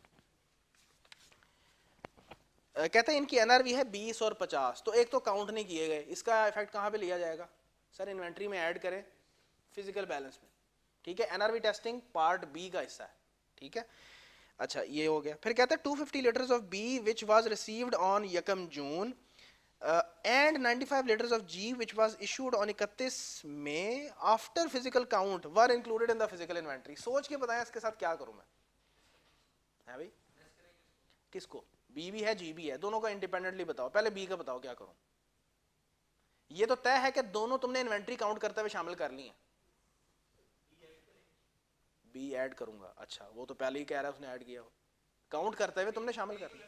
कहते हैं इनकी एनआरवी है 20 और 50, तो एक तो काउंट नहीं किए गए, इसका इफेक्ट कहाँ पे लिया जाएगा सर, इन्वेंट्री में ऐड करें, फिजिकल बैलेंस में, ठीक है। एनआरवी टेस्टिंग पार्ट बी का हिस्सा है, ठीक है। अच्छा ये हो गया। फिर कहते हैं 250 liters of B which was received on 1 June and 95 litres of G which was issued on 31 May after physical count were included in the physical inventory. सोच के बताएं इसके साथ क्या करूं मैं, है भाई? किसको, बी भी है जी भी है, दोनों का इंडिपेंडेंटली बताओ। पहले बी का बताओ क्या करूं। ये तो तय है कि दोनों तुमने इन्वेंट्री काउंट करते हुए शामिल कर ली है। बी ऐड करूंगा, अच्छा वो तो पहले ही कह रहा है उसने ऐड किया, काउंट करते हुए तुमने शामिल कर लिया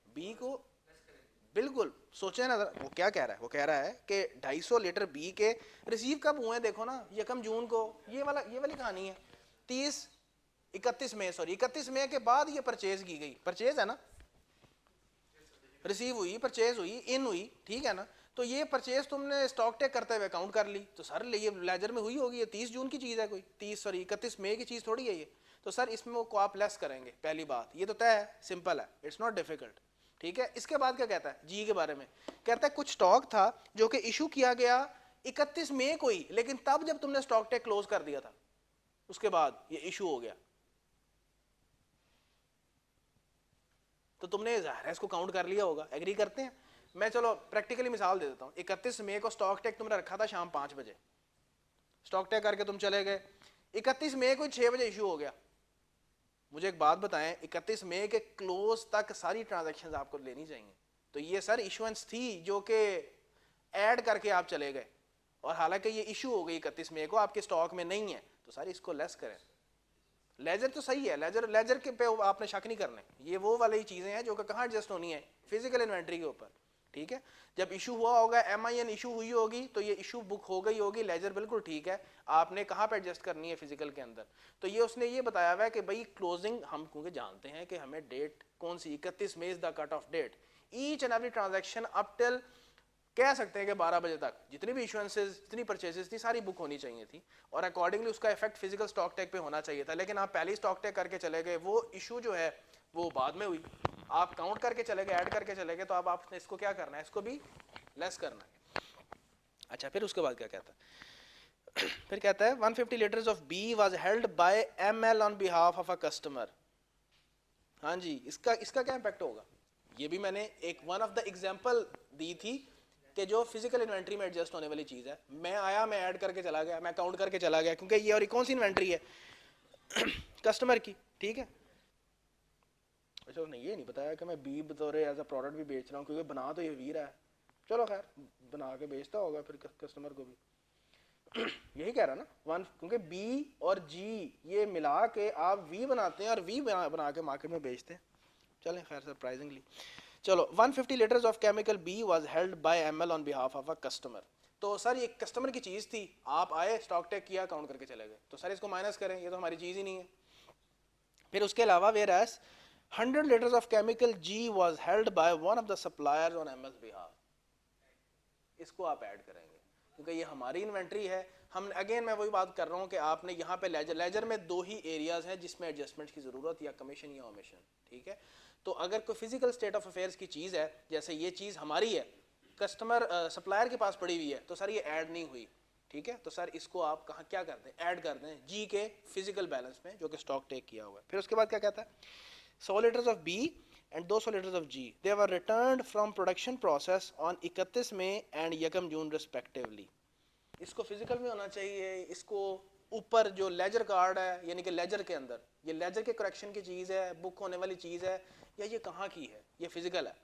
बी को। बिल्कुल सोचे ना, वो क्या कह रहा है, वो कह रहा है कि 250 लीटर बी के रिसीव कब हुए हैं, देखो ना 1 जून को, ये वाली कहानी है। 31 मई के बाद ये परचेज की गई, परचेज है ना, रिसीव हुई, परचेज हुई, इन हुई, ठीक है ना। तो ये परचेज तुमने स्टॉक टेक करते हुए काउंट कर ली, तो सर ये लेजर में हुई होगी, ये 30 जून की चीज़ है, कोई 31 मई की चीज़ थोड़ी है ये। तो सर इसमें को आप लेस करेंगे, पहली बात ये तो तय है, सिंपल है, इट्स नॉट डिफिकल्ट, ठीक है। इसके बाद क्या कहता है जी के बारे में, कहता है कुछ स्टॉक था जो कि इशू किया गया 31 मई को ही, लेकिन तब जब तुमने स्टॉक टेक क्लोज कर दिया था उसके बाद ये इशू हो गया, तो तुमने ज़ाहिर है इसको काउंट कर लिया होगा। एग्री करते हैं? मैं चलो प्रैक्टिकली मिसाल दे देता हूँ। 31 मई को स्टॉक टेक तुमने रखा था शाम 5 बजे, स्टॉक टेक करके तुम चले गए, 31 मई को 6 बजे इशू हो गया। मुझे एक बात बताएं, 31 मई के क्लोज तक सारी ट्रांजैक्शंस आपको लेनी चाहिए, तो ये सर इशुएंस थी जो कि ऐड करके आप चले गए, और हालांकि ये इशू हो गई 31 मई को, आपके स्टॉक में नहीं है, तो सर इसको लेस करें, लेजर तो सही है, लेजर लेजर के पे आपने शक नहीं करना है, ये वो वाली चीज़ें हैं जो कि कहाँ एडजस्ट होनी है, फिजिकल इन्वेंट्री के ऊपर, ठीक है। जब इशू हुआ होगा, MIN इशू हुई होगी, तो ये इशू बुक हो गई होगी, लेजर बिल्कुल ठीक है, आपने कहाँ पे एडजस्ट करनी है, फिजिकल के अंदर। तो ये उसने ये बताया हुआ है कि भाई क्लोजिंग हम क्योंकि जानते हैं कि हमें डेट कौन सी 31 मई the cut off date, each and every transaction up till कह सकते हैं कि 12 बजे तक जितनी भी इशुएंसेस, जितनी परचेजेस थी, सारी बुक होनी चाहिए थी, और अकॉर्डिंगली उसका इफेक्ट फिजिकल स्टॉक टेक पे होना चाहिए था। लेकिन आप पहले ही स्टॉक टेक करके चले गए, वो इशू जो है वो बाद में हुई, आप काउंट करके चले गए, ऐड करके चले गए, तो अब आपने इसको क्या करना है, इसको भी लेस करना है। अच्छा, फिर उसके बाद क्या कहता है, फिर कहता है 150 liters of B was held by ML on behalf of a customer. हाँ जी, इसका इसका क्या इम्पैक्ट होगा, ये भी मैंने एक वन ऑफ द एग्जांपल दी थी कि जो फिजिकल इन्वेंट्री में एडजस्ट होने वाली चीज़ है, मैं आया, मैं ऐड करके चला गया, मैं काउंट करके चला गया, क्योंकि ये और कौन सी इन्वेंट्री है कस्टमर की, ठीक है। अच्छा, उसने ये नहीं बताया कि मैं बी बतौर एज अ प्रोडक्ट भी बेच रहा हूँ, क्योंकि बना तो ये वी रहा है, चलो खैर बना के बेचता होगा फिर कस्टमर को भी यही कह रहा ना वन, क्योंकि बी और जी ये मिला के आप वी बनाते हैं और वी बना के मार्केट में बेचते हैं। चलें खैर, सरप्राइजिंगली चलो 150 liters of chemical B was held by ML on behalf of a customer. तो सर ये कस्टमर की चीज़ थी, आप आए, स्टॉक टेक किया, काउंट करके चले गए, तो सर इसको माइनस करें, ये तो हमारी चीज़ ही नहीं है। फिर उसके अलावा whereas 100 litres of chemical G was held by one of the suppliers on ML's behalf, इसको आप ऐड करेंगे क्योंकि ये हमारी इन्वेंट्री है। हम अगेन मैं वही बात कर रहा हूँ कि आपने यहाँ पे लेजर में दो ही एरियाज हैं जिसमें एडजस्टमेंट की ज़रूरत, या कमीशन या ओमिशन, ठीक है। तो अगर कोई फिजिकल स्टेट ऑफ अफेयर्स की चीज़ है, जैसे ये चीज़ हमारी है, कस्टमर सप्लायर के पास पड़ी हुई है, तो सर ये ऐड नहीं हुई, ठीक है। तो सर इसको आप कहाँ क्या कर दें, ऐड कर दें जी के फिजिकल बैलेंस में जो कि स्टॉक टेक किया हुआ है। फिर उसके बाद क्या कहता है, 100 litres of B and 200 liters of G. They were returned from production process on 31 May and 1 June respectively. इसको फिजिकल में होना चाहिए, इसको ऊपर जो लेजर कार्ड है, यानी कि लेजर के अंदर, ये लेजर के करेक्शन की चीज़ है, बुक होने वाली चीज़ है, या ये कहाँ की है, ये फिजिकल है।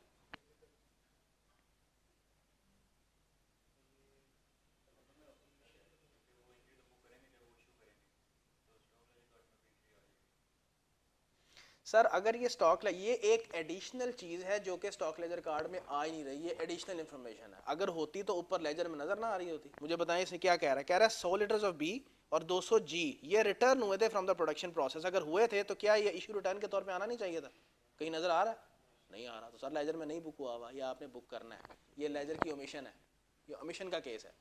सर अगर ये स्टॉक, ये एक एडिशनल चीज़ है जो कि स्टॉक लेजर कार्ड में आ ही नहीं रही, ये एडिशनल इन्फॉर्मेशन है, अगर होती तो ऊपर लेजर में नजर ना आ रही होती। मुझे बताएं इसने क्या कह रहा है, कह रहा है 100 लीटर्स ऑफ बी और 200 जी ये रिटर्न हुए थे फ्रॉम द प्रोडक्शन प्रोसेस। अगर हुए थे तो क्या ये इशू रिटर्न के तौर पे आना नहीं चाहिए था, कहीं नजर आ रहा है, नहीं आ रहा, तो सर लेजर में नहीं बुक हुआ हुआ, या आपने बुक करना है, ये लेजर की ओमिशन है, ये ओमिशन का केस है,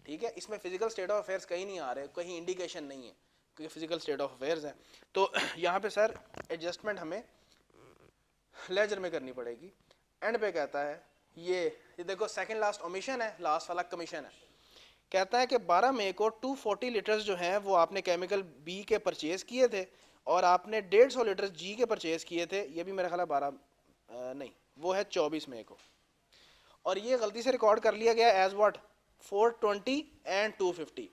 ठीक है। इसमें फिजिकल स्टेट ऑफ अफेयर्स कहीं नहीं आ रहे, कहीं इंडिकेशन नहीं है, क्योंकि फिजिकल स्टेट ऑफ अफेयर्स है। तो यहाँ पे सर एडजस्टमेंट हमें लेजर में करनी पड़ेगी। एंड पे कहता है ये देखो सेकंड लास्ट ओमिशन है, लास्ट वाला कमीशन है। कहता है कि 12 मई को 240 लीटर्स जो हैं वो आपने केमिकल बी के परचेज किए थे, और आपने 150 लीटर्स जी के परचेज किए थे, ये भी मेरा ख्याल है 12 नहीं, वो है 24 मई को, और ये गलती से रिकॉर्ड कर लिया गया एज व्हाट 420 एंड 250,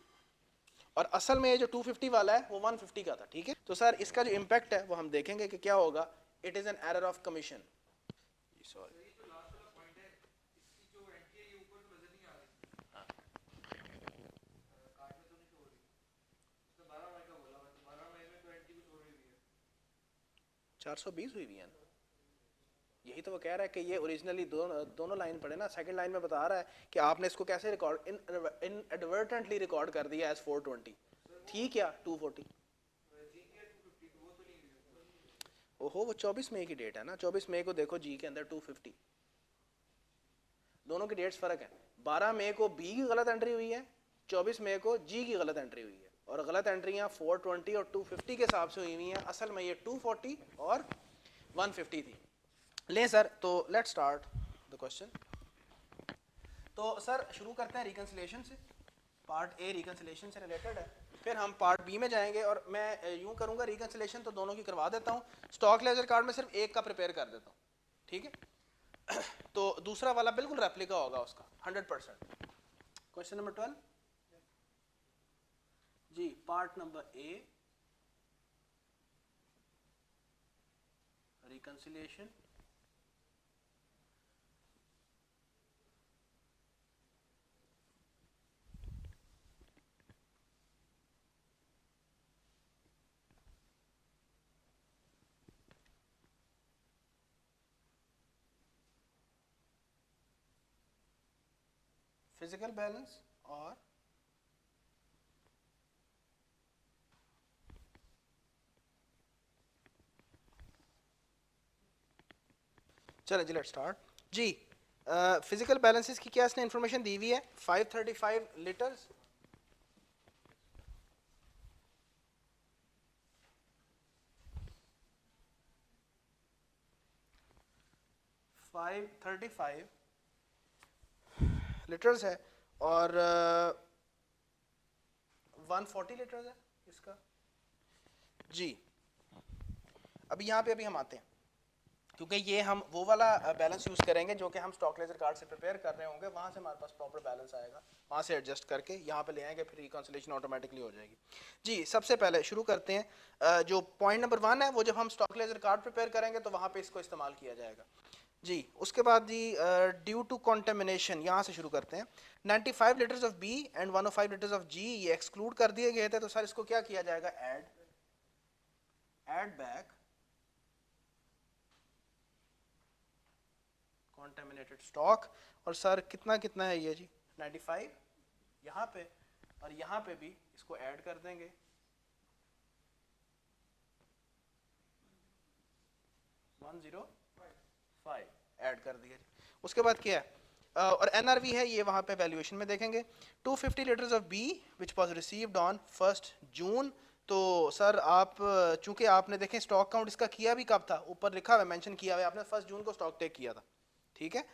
और असल में ये जो 250 वाला है वो 150 का था, ठीक है। तो सर इसका जो इम्पैक्ट है वो हम देखेंगे कि क्या होगा, it is an error of commission, sorry. हाँ, 420 हुई भी है ना, यही तो वो कह रहा है कि ये ओरिजिनली दोनों लाइन पढ़े ना, सेकंड लाइन में बता रहा है कि आपने इसको कैसे रिकॉर्ड इनएडवर्टेंटली रिकॉर्ड कर दिया एज 420, थी क्या 240। ओहो, वो 24 मई की डेट है ना, 24 मई को देखो जी के अंदर 250, दोनों की डेट्स फर्क है। 12 मई को बी की गलत एंट्री हुई है, 24 मई को जी की गलत एंट्री हुई है, और गलत एंट्रियां 420 और 250 के हिसाब से हुई हुई हैं, असल में ये 240 और 150 थी। ले सर, तो लेट्स स्टार्ट द क्वेश्चन। तो सर शुरू करते हैं रिकंसिलेशन से, पार्ट ए रिकंसिलेशन से रिलेटेड है, फिर हम पार्ट बी में जाएंगे, और मैं यूं करूंगा रिकंसिलेशन तो दोनों की करवा देता हूं, स्टॉक लेजर कार्ड में सिर्फ एक का प्रिपेयर कर देता हूं, ठीक है। तो दूसरा वाला बिल्कुल रेप्लिका होगा उसका 100%। क्वेश्चन नंबर 12 जी, part number A reconciliation. Physical balance और चलें जी लेट्स स्टार्ट जी। फिजिकल बैलेंसेस की क्या इसने इंफॉर्मेशन दी हुई है 535 लीटर्स 535 लीटर्स है और 140 लीटर्स है इसका जी। अभी यहाँ पे अभी हम आते हैं क्योंकि ये हम वो वाला बैलेंस यूज़ करेंगे जो कि हम स्टॉक लेजर कार्ड से प्रिपेयर कर रहे होंगे, वहाँ से हमारे पास प्रॉपर बैलेंस आएगा, वहाँ से एडजस्ट करके यहाँ पे ले आएंगे, फिर रिकॉन्सिलेशन ऑटोमेटिकली हो जाएगी जी। सबसे पहले शुरू करते हैं जो पॉइंट नंबर 1 है, वो जब हम स्टॉक लेजर कार्ड प्रिपेयर करेंगे तो वहाँ पे इसको इस्तेमाल किया जाएगा जी। उसके बाद जी ड्यू टू कॉन्टेमिनेशन, यहाँ से शुरू करते हैं। 95 litres of B and 105 litres of G ये एक्सक्लूड कर दिए गए थे, तो सर इसको क्या किया जाएगा, ऐड बैक कॉन्टेमिनेटेड स्टॉक। और सर कितना कितना है ये जी 95 यहाँ पे, और यहाँ पे भी इसको ऐड कर देंगे 105 ऐड कर दिया जी। उसके बाद क्या है और एनआरवी है ये, वहाँ पे वैल्यूएशन में देखेंगे 250 liters of B which was received on 1 June. तो सर आप चूंकि आपने देखें स्टॉक काउंट इसका किया भी कब था, ऊपर लिखा हुआ है, मेंशन किया हुआ है, आपने 1 जून को स्टॉक टेक किया था, ठीक है।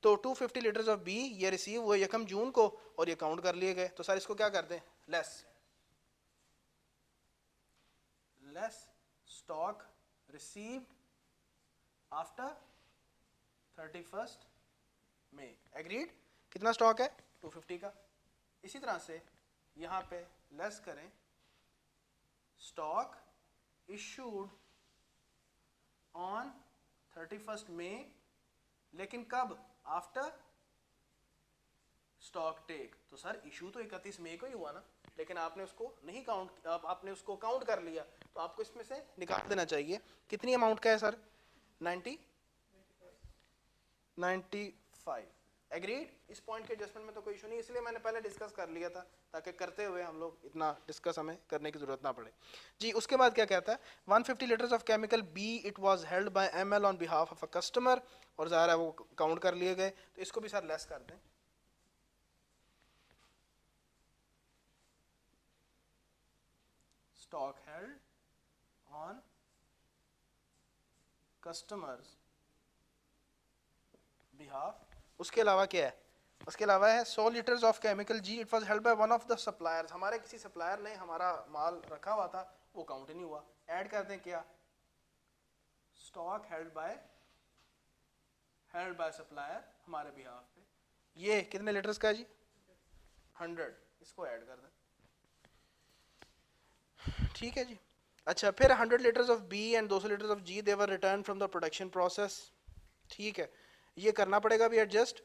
तो 250 लीटर्स ऑफ बी ये रिसीव हुए 1 जून को और ये काउंट कर लिए गए, तो सर इसको क्या करते हैं, लेस स्टॉक रिसीव्ड आफ्टर 31 मई। एग्रीड, कितना स्टॉक है 250 का। इसी तरह से यहाँ पे लेस करें स्टॉक इशूड ऑन 31 मई, लेकिन कब, आफ्टर स्टॉक टेक। तो सर इशू तो 31 मई को ही हुआ ना, लेकिन आपने उसको नहीं काउंट, आपने उसको काउंट कर लिया, तो आपको इसमें से निकाल देना चाहिए। कितनी अमाउंट का है सर 95। एग्रीड, इस पॉइंट के एडजस्टमेंट में तो कोई इशू नहीं, इसलिए मैंने पहले डिस्कस कर लिया था ताकि करते हुए हम लोग इतना डिस्कस हमें करने की जरूरत ना पड़े जी। उसके बाद क्या कहता है 150 liters of chemical B it was held bye ML on behalf of a customer, और ज़ाहिर है वो काउंट कर लिए गए, तो इसको भी सर लेस कर दें stock held on customers behalf. उसके अलावा क्या है, उसके अलावा है 100 litres of chemical G it was held by one of the suppliers, हमारे किसी सप्लायर ने हमारा माल रखा हुआ था, वो काउंट नहीं हुआ, ऐड कर दें क्या, स्टॉक हेल्ड बाय सप्लायर हमारे बिहाफ पे। ये कितने लीटर्स का है जी 100, इसको ऐड कर दें, ठीक है जी। अच्छा, फिर 100 litres of B and 200 litres of G they were return from the production process, ठीक है। ये करना पड़ेगा भी एडजस्ट।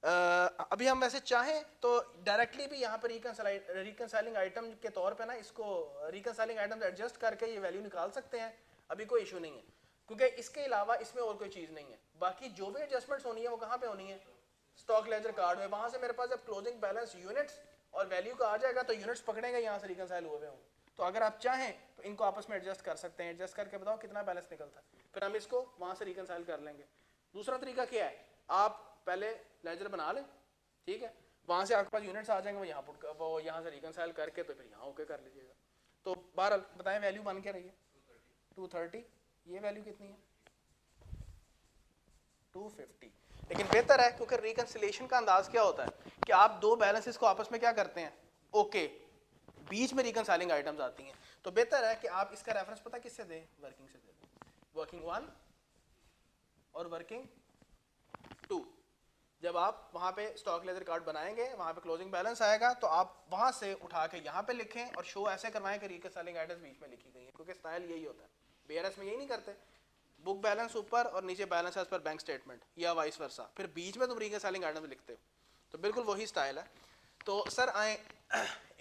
अभी हम वैसे चाहें तो डायरेक्टली भी यहाँ पर रिकंसाइलिंग आइटम के तौर पे ना इसको रिकंसाइलिंग आइटम एडजस्ट करके ये वैल्यू निकाल सकते हैं, अभी कोई इशू नहीं है, क्योंकि इसके अलावा इसमें और कोई चीज़ नहीं है। बाकी जो भी एडजस्टमेंट्स होनी है वो कहाँ पे होनी है, स्टॉक लेजर कार्ड में, वहाँ से मेरे पास जब क्लोजिंग बैलेंस यूनिट्स और वैल्यू का आ जाएगा तो यूनिट्स पकड़ेंगे यहाँ से रिकंसाइल हुए होंगे। तो अगर आप चाहें तो इनको आपस में एडजस्ट कर सकते हैं, एडजस्ट करके बताओ कितना बैलेंस निकलता है, फिर हम इसको वहाँ से रिकंसाइल कर लेंगे। दूसरा तरीका क्या है, आप पहले लेजर बना लें, ठीक है, वहाँ से आपके पास यूनिट्स आ जाएंगे, वो यहाँ से रिकंसाइल करके तो फिर यहाँ ओके कर लीजिएगा। तो बहरहाल बताएं वैल्यू बन के रही है 230, ये वैल्यू कितनी है 250। लेकिन बेहतर है क्योंकि रिकंसिलिएशन का अंदाज क्या होता है कि आप दो बैलेंसेस को आपस में क्या करते हैं, ओके, बीच में रिकंसाइलिंग आइटम्स आती हैं, तो बेहतर है कि आप इसका रेफरेंस पता किससे दें, वर्किंग से दें, वर्किंग 1 और वर्किंग 2। जब आप वहाँ पे स्टॉक लेजर कार्ड बनाएंगे, वहाँ पे क्लोजिंग बैलेंस आएगा, तो आप वहाँ से उठा के यहाँ पे लिखें और शो ऐसे करवाएं कि रिकंसाइलिंग आइटम्स बीच में लिखी गई है, क्योंकि स्टाइल यही होता है, बीआरएस में यही नहीं करते, बुक बैलेंस ऊपर और नीचे balance as per bank statement या वाइस वर्सा, फिर बीच में तुम रिकंसाइलिंग आइटम्स लिखते हो, तो बिल्कुल वही स्टाइल है। तो सर आए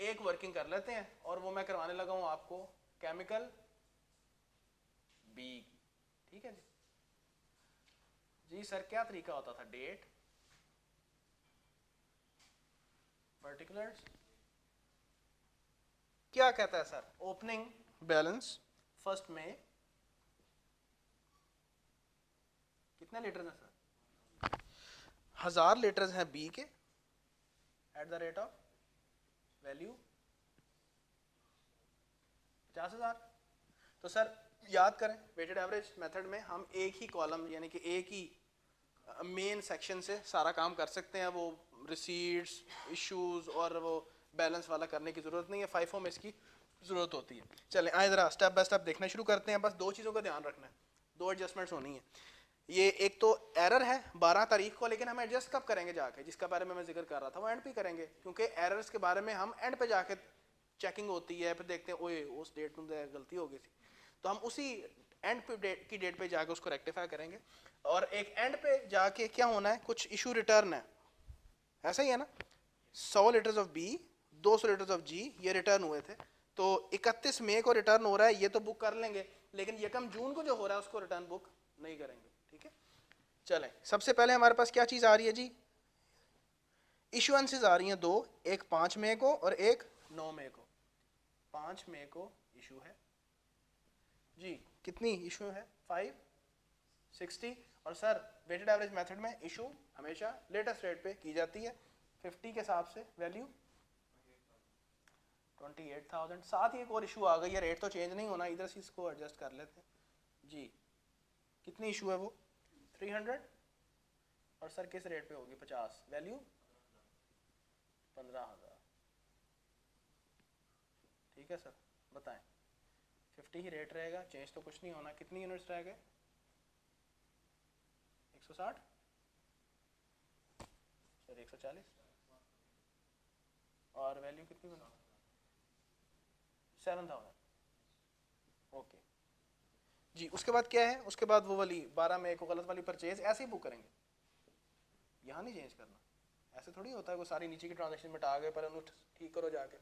एक वर्किंग कर लेते हैं, और वो मैं करवाने लगा हूँ आपको केमिकल बी, ठीक है जी। सर क्या तरीका होता था, डेट पर्टिकुलर्स क्या कहता है सर, ओपनिंग बैलेंस फर्स्ट में कितने लीटर हैं सर, 1000 लीटर हैं बी के at the rate of value 50,000। तो सर याद करें वेटेड एवरेज मेथड में हम एक ही कॉलम यानी कि एक ही मेन सेक्शन से सारा काम कर सकते हैं, वो रिसीट्स इश्यूज और वो बैलेंस वाला करने की ज़रूरत नहीं है, फाइफो में इसकी ज़रूरत होती है। चलें आए ज़रा स्टेप बाय स्टेप देखना शुरू करते हैं। बस दो चीज़ों का ध्यान रखना है, दो एडजस्टमेंट्स होनी है। ये एक तो एरर है 12 तारीख को, लेकिन हम एडजस्ट कब करेंगे जाके, जिसका बारे में मैं जिक्र कर रहा था वो एंड पे करेंगे, क्योंकि एरर्स के बारे में हम एंड पे जाके चेकिंग होती है, फिर देखते हैं ओए उस डेट में गलती हो गई थी, तो हम उसी एंड पे की डेट पे जाके उसको रेक्टिफाई करेंगे। और एक एंड पे जाके क्या होना है, कुछ इशू रिटर्न है, ऐसा ही है ना, 100 litres of B 200 litres of G ये रिटर्न हुए थे, तो 31 मई को रिटर्न हो रहा है, ये तो बुक कर लेंगे, लेकिन 1 जून को जो हो रहा है उसको रिटर्न बुक नहीं करेंगे। ठीक है, चलें सबसे पहले हमारे पास क्या चीज़ आ रही है जी, इशुएंसेस आ रही हैं दो, एक 5 मई को और एक 9 मई को। 5 मई को इशू है जी, कितनी इशू है 560, और सर वेटेड एवरेज मेथड में इशू हमेशा लेटेस्ट रेट पे की जाती है, 50 के हिसाब से वैल्यू 28,000। साथ ही एक और इशू आ गई है, रेट तो चेंज नहीं होना, इधर से इसको एडजस्ट कर लेते हैं जी। कितनी इशू है वो 300, और सर किस रेट पे होगी 50, वैल्यू 15,000। ठीक है सर बताएं, 50 ही रेट रहेगा, चेंज तो कुछ नहीं होना। कितनी यूनिट्स रह गए 160 सर 140, और वैल्यू कितनी बना 7,000। ओके जी, उसके बाद क्या है, उसके बाद वो वाली 12 मई को गलत वाली परचेज ऐसे ही बुक करेंगे, यहाँ नहीं चेंज करना। ऐसे थोड़ी होता है, वो सारी नीचे की ट्रांजेक्शन मिटा गए पर उन्हें ठीक करो जाके।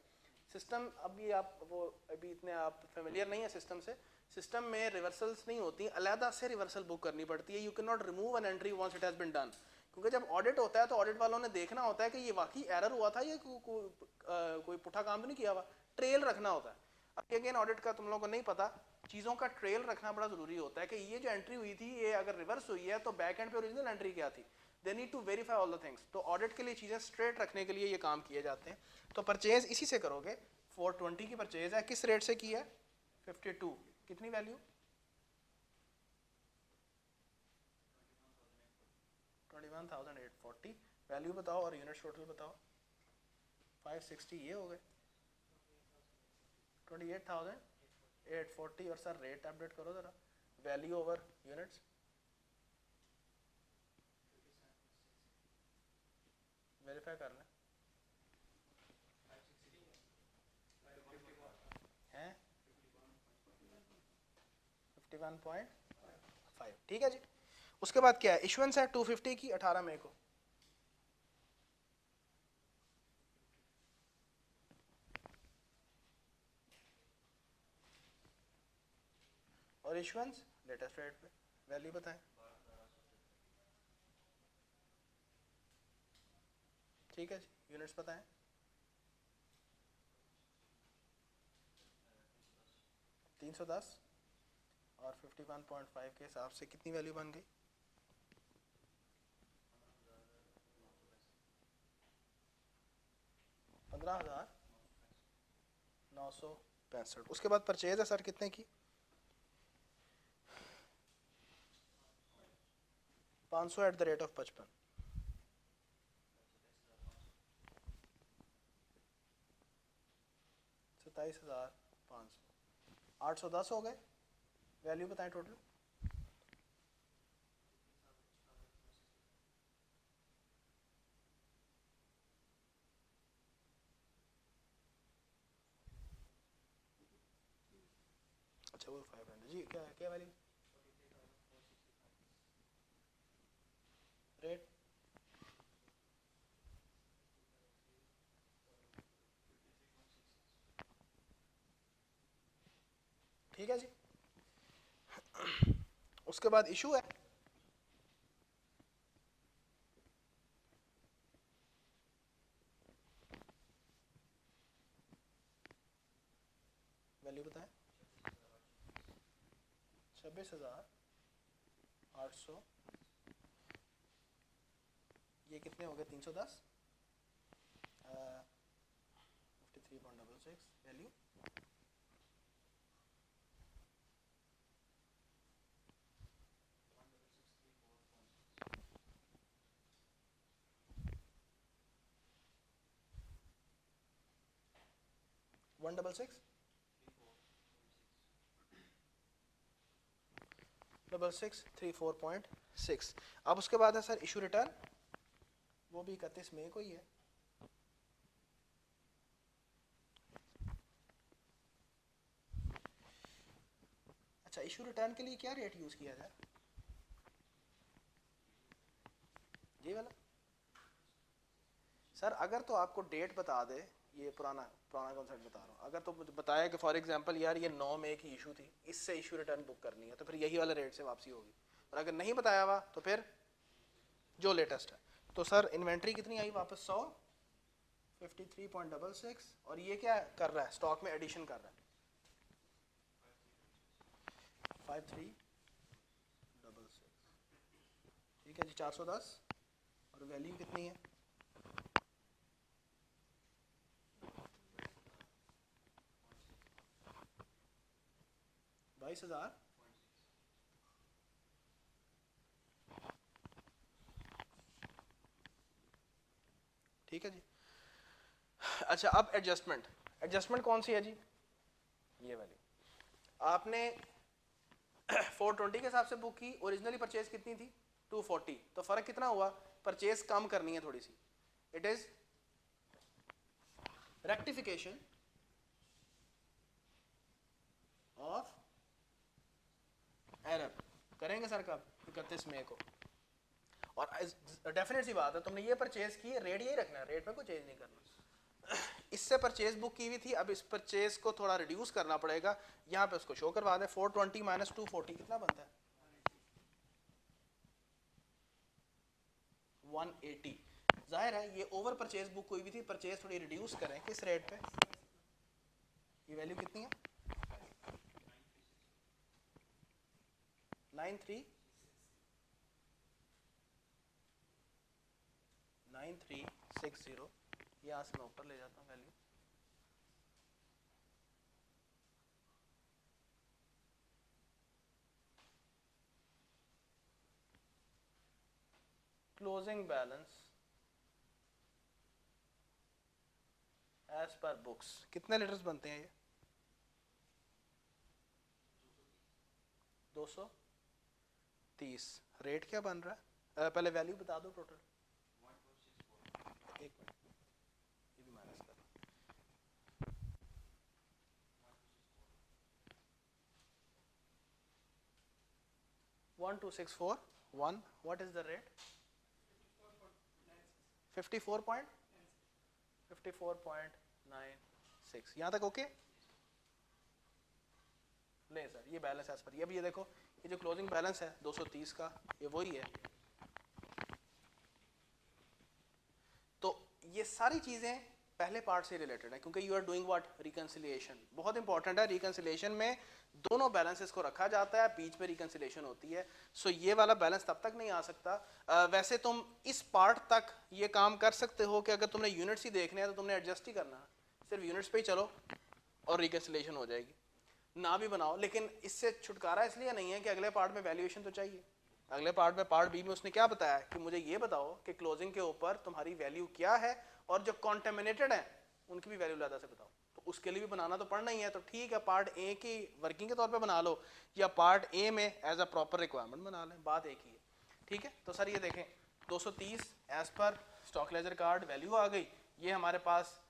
सिस्टम अभी आप वो अभी इतने आप फेमिलियर नहीं है सिस्टम से, सिस्टम में रिवर्सल्स नहीं होती, अलहदा से रिवर्सल बुक करनी पड़ती है। You can not remove an entry once it has been done, क्योंकि जब ऑडिट होता है तो ऑडिट वालों ने देखना होता है कि ये वाकई एरर हुआ था, ये कोई पुठा काम तो नहीं किया हुआ, ट्रेल रखना होता है। अब अगेन ऑडिट का तुम लोगों को नहीं पता, चीज़ों का ट्रेल रखना बड़ा ज़रूरी होता है कि ये जो एंट्री हुई थी ये अगर रिवर्स हुई है तो बैक एंड पे ओरिजिनल एंट्री क्या थी, they need to verify all the things. तो ऑडिट के लिए चीज़ें स्ट्रेट रखने के लिए ये काम किए जाते हैं। तो परचेज इसी से करोगे, 420 की परचेज है, किस रेट से की है 52, कितनी वैल्यू 21,840, वैल्यू बताओ और यूनिट्स टोटल बताओ, 560 ये हो गए, 28,840, और सर रेट अपडेट करो ज़रा, वैल्यू ओवर यूनिट्स वेरीफाई कर लें हैं 51.5। ठीक है जी, उसके बाद क्या है, इशुएंस है 250 की 18 मई को, और इशुएंस लेटेस्ट रेट पे, वैल्यू बताएं। ठीक है जी, यूनिट्स बताएं। 310, और 51.5 के हिसाब से कितनी वैल्यू बन गई 15,965। उसके बाद परचेज है सर कितने की 500 एट द रेट ऑफ 55, 27,500, 810 हो गए, वैल्यू बताएं टोटल। अच्छा वो 500 जी, क्या क्या वैल्यू रेट, ठीक है जी। उसके बाद इशू है, वैल्यू बताएं। 26,800, ये कितने हो गए? 310, 53.66 value. One double six double six 34.6। अब उसके बाद है सर इशू रिटर्न, वो भी 31 मई को ही है। अच्छा, इशू रिटर्न के लिए क्या रेट यूज किया जाए? ये वाला सर, अगर तो आपको डेट बता दे, ये पुराना कॉन्सेप्ट बता रहा हूँ, अगर तो मुझे बताया कि फॉर एग्जांपल यार ये 9 मई की इशू थी, इससे इशू रिटर्न बुक करनी है, तो फिर यही वाला रेट से वापसी होगी। और अगर नहीं बताया हुआ तो फिर जो लेटेस्ट है। तो सर इन्वेंट्री कितनी आई वापस? 100, 53.66। और ये क्या कर रहा है? स्टॉक में एडिशन कर रहा है, 5366। ठीक है जी, 410। और वैल्यू कितनी है? 22,000। ठीक है जी। अच्छा, अब एडजस्टमेंट कौन सी है जी? ये वाली। आपने 420 के हिसाब से बुक की, ओरिजिनली परचेज कितनी थी? 240। तो फर्क कितना हुआ? परचेज कम करनी है थोड़ी सी। It is rectification of error. करेंगे सर कब? 31 मई को। और डेफिनेट सी बात है, तुमने ये परचेज की, रेट यही रखना है, रेट में कोई चेंज नहीं करना। इससे परचेज बुक की हुई थी, अब इस परचेज को थोड़ा रिड्यूस करना पड़ेगा। यहाँ पे उसको शो करवा दें। 420 माइनस 240 कितना बनता है? 180। जाहिर है ये ओवर परचेज बुक हुई हुई थी, परचेज थोड़ी रिड्यूस करें। किस रेट पे? ये वैल्यू कितनी है? 9360। यहाँ से मैं ऊपर ले जाता हूँ value. Closing balance as per books कितने लीटर्स बनते हैं ये? 230। रेट क्या बन रहा है? पहले वैल्यू बता दो टोटल। एक मिनट, ये भी माइनस कर 12641। What is the rate? 54.96। यहाँ तक ओके? नहीं सर, ये बैलेंस एज पर। ये देखो, ये जो क्लोजिंग बैलेंस है 230 का, ये वही है। तो ये सारी चीजें पहले पार्ट से रिलेटेड है, क्योंकि you are doing what? Reconciliation. बहुत इंपॉर्टेंट है, रिकंसिलिएशन में दोनों बैलेंसेस को रखा जाता है, बीच में रिकंसिलिएशन होती है। सो ये वाला बैलेंस तब तक नहीं आ सकता। वैसे तुम इस पार्ट तक ये काम कर सकते हो कि अगर तुमने यूनिट्स ही देखने हैं तो तुमने एडजस्ट ही करना है, सिर्फ यूनिट्स पे ही चलो और रिकंसिलिएशन हो जाएगी। ना भी बनाओ, लेकिन इससे छुटकारा इसलिए नहीं है कि अगले पार्ट में वैल्यूएशन तो चाहिए। अगले पार्ट में, पार्ट बी में उसने क्या बताया कि मुझे ये बताओ कि क्लोजिंग के ऊपर तुम्हारी वैल्यू क्या है, और जो कॉन्टेमिनेटेड है उनकी भी वैल्यू ज़्यादा से बताओ। तो उसके लिए भी बनाना तो पड़ना ही है। तो ठीक है, पार्ट ए की वर्किंग के तौर पे बना लो, या पार्ट ए में एज अ प्रॉपर रिक्वायरमेंट बना लें, बात एक ही है। ठीक है, तो सर ये देखें 230 as per stock ledger card value आ गई। ये हमारे पास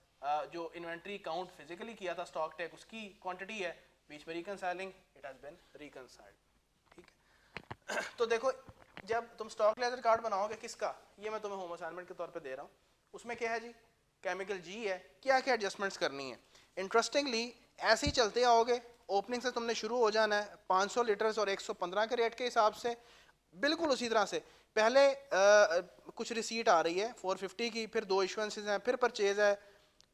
जो इन्वेंट्री काउंट फिजिकली किया था स्टॉक टेक, उसकी क्वांटिटी है। बीच में रिकंसाइलिंग, इट हैज बीन रिकंसाइल्ड। ठीक है, तो देखो जब तुम स्टॉक लेजर कार्ड बनाओगे, किसका? ये मैं तुम्हें होम असाइनमेंट के तौर पे दे रहा हूँ। उसमें क्या है जी? केमिकल जी है। क्या क्या एडजस्टमेंट्स करनी है? इंटरेस्टिंगली ऐसे ही चलते आओगे, ओपनिंग से तुमने शुरू हो जाना है 500 लीटर्स और 115 के रेट के हिसाब से, बिल्कुल उसी तरह से। पहले कुछ रिसीट आ रही है 450 की, फिर 2 इशुएंसेस हैं, फिर परचेज है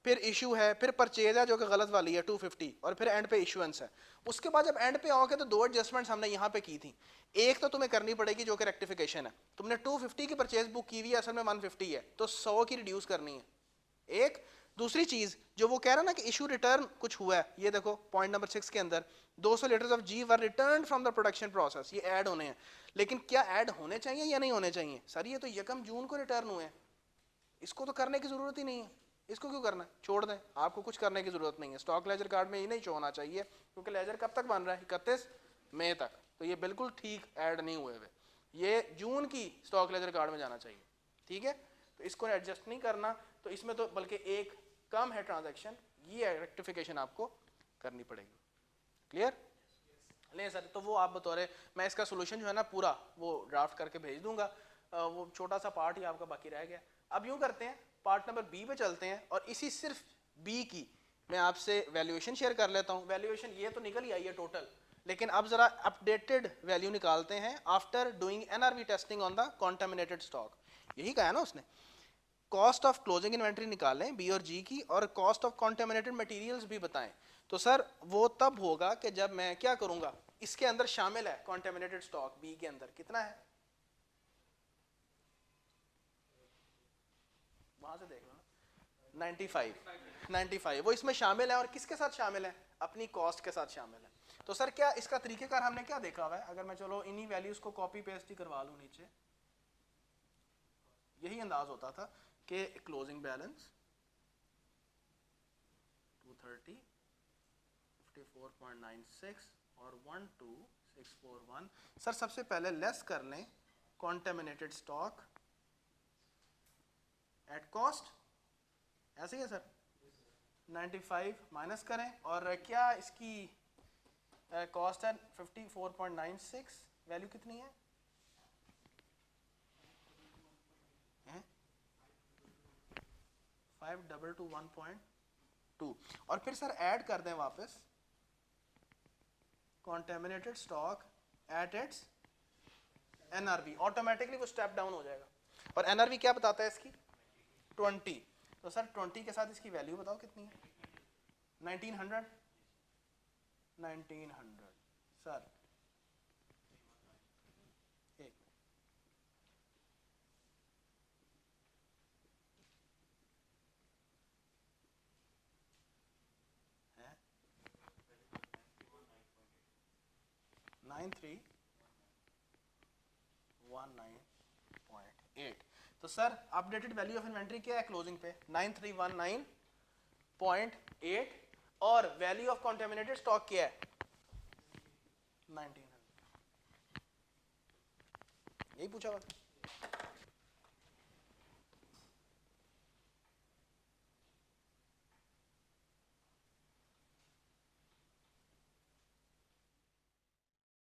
फिर इशू है, फिर परचेज है जो कि गलत वाली है 250, और फिर एंड पे इशुएंस है। उसके बाद जब एंड पे आओगे तो 2 एडजस्टमेंट्स हमने यहाँ पे की थी। एक तो तुम्हें करनी पड़ेगी जो कि रेक्टिफिकेशन है, तुमने 250 की परचेज बुक की हुई है, असल में 150 है, तो 100 की रिड्यूस करनी है एक। दूसरी चीज जो वो कह रहा ना कि इशू रिटर्न कुछ हुआ है, ये देखो पॉइंट नंबर 6 के अंदर 200 litres of G were return from the production process, ये ऐड होने हैं। लेकिन क्या ऐड होने चाहिए या नहीं होने चाहिए? सर ये तो 1 जून को रिटर्न हुए हैं, इसको तो करने की जरूरत ही नहीं है, इसको क्यों करना है? छोड़ दें, आपको कुछ करने की जरूरत नहीं है। स्टॉक लेजर कार्ड में ये नहीं शो होना चाहिए, क्योंकि लेजर कब तक बन रहा है? 31 मई तक, तो ये बिल्कुल ठीक ऐड नहीं हुए हुए, ये जून की स्टॉक लेजर कार्ड में जाना चाहिए, ठीक है। तो इसको एडजस्ट नहीं करना, तो इसमें तो बल्कि एक कम है ट्रांजैक्शन, ये रेक्टिफिकेशन आपको करनी पड़ेगी। क्लियर? नहीं सर, तो वो आप बतौरे, मैं इसका सोल्यूशन जो है ना पूरा वो ड्राफ्ट करके भेज दूंगा, वो छोटा सा पार्ट ही आपका बाकी रह गया। अब यूं करते हैं, पार्ट नंबर बी पे चलते हैं, और इसी सिर्फ बी की मैं आपसे वैल्यूएशन शेयर कर लेता हूं। वैल्यूएशन ये तो निकल ही आई है टोटल, लेकिन अब जरा अपडेटेड वैल्यू निकालते हैं after doing NRV testing on the contaminated stock. यही कहा है ना उसने, कॉस्ट ऑफ क्लोजिंग इन्वेंट्री निकालें बी और जी की, और कॉस्ट ऑफ कॉन्टेमिनेटेड मटेरियल्स भी बताएं। तो सर वो तब होगा कि जब मैं क्या करूंगा, इसके अंदर शामिल है कॉन्टेमिनेटेड स्टॉक, बी के अंदर कितना है, वहां से देख लो ना, 95 वो इसमें शामिल है, और किसके साथ शामिल है? अपनी कॉस्ट के साथ शामिल है। तो सर क्या इसका तरीकेकार हमने क्या देखा हुआ है? अगर मैं चलो इन्हीं वैल्यूज को कॉपी पेस्ट ही करवा लूं नीचे, यही अंदाज होता था कि क्लोजिंग बैलेंस 230 54.96 और 12641। सर सबसे पहले लेस कर लें कॉन्टेमिनेटेड स्टॉक एट कॉस्ट, ऐसे ही है सर, 95 माइनस करें, और क्या इसकी कॉस्ट है 54.96, वैल्यू कितनी है? 5221.2, और फिर सर ऐड कर दें वापस contaminated stock at its NRV, automatically वो स्टेप डाउन हो जाएगा। और एनआरवी क्या बताता है इसकी? 20। तो सर 20 के साथ इसकी वैल्यू बताओ कितनी है? 1900 सर एक 9319.8। तो sir updated value of inventory क्या है क्लोजिंग पे? 9319.8, और वैल्यू ऑफ कॉन्टेमिनेटेड स्टॉक क्या है? 1900। यही पूछा हुआ।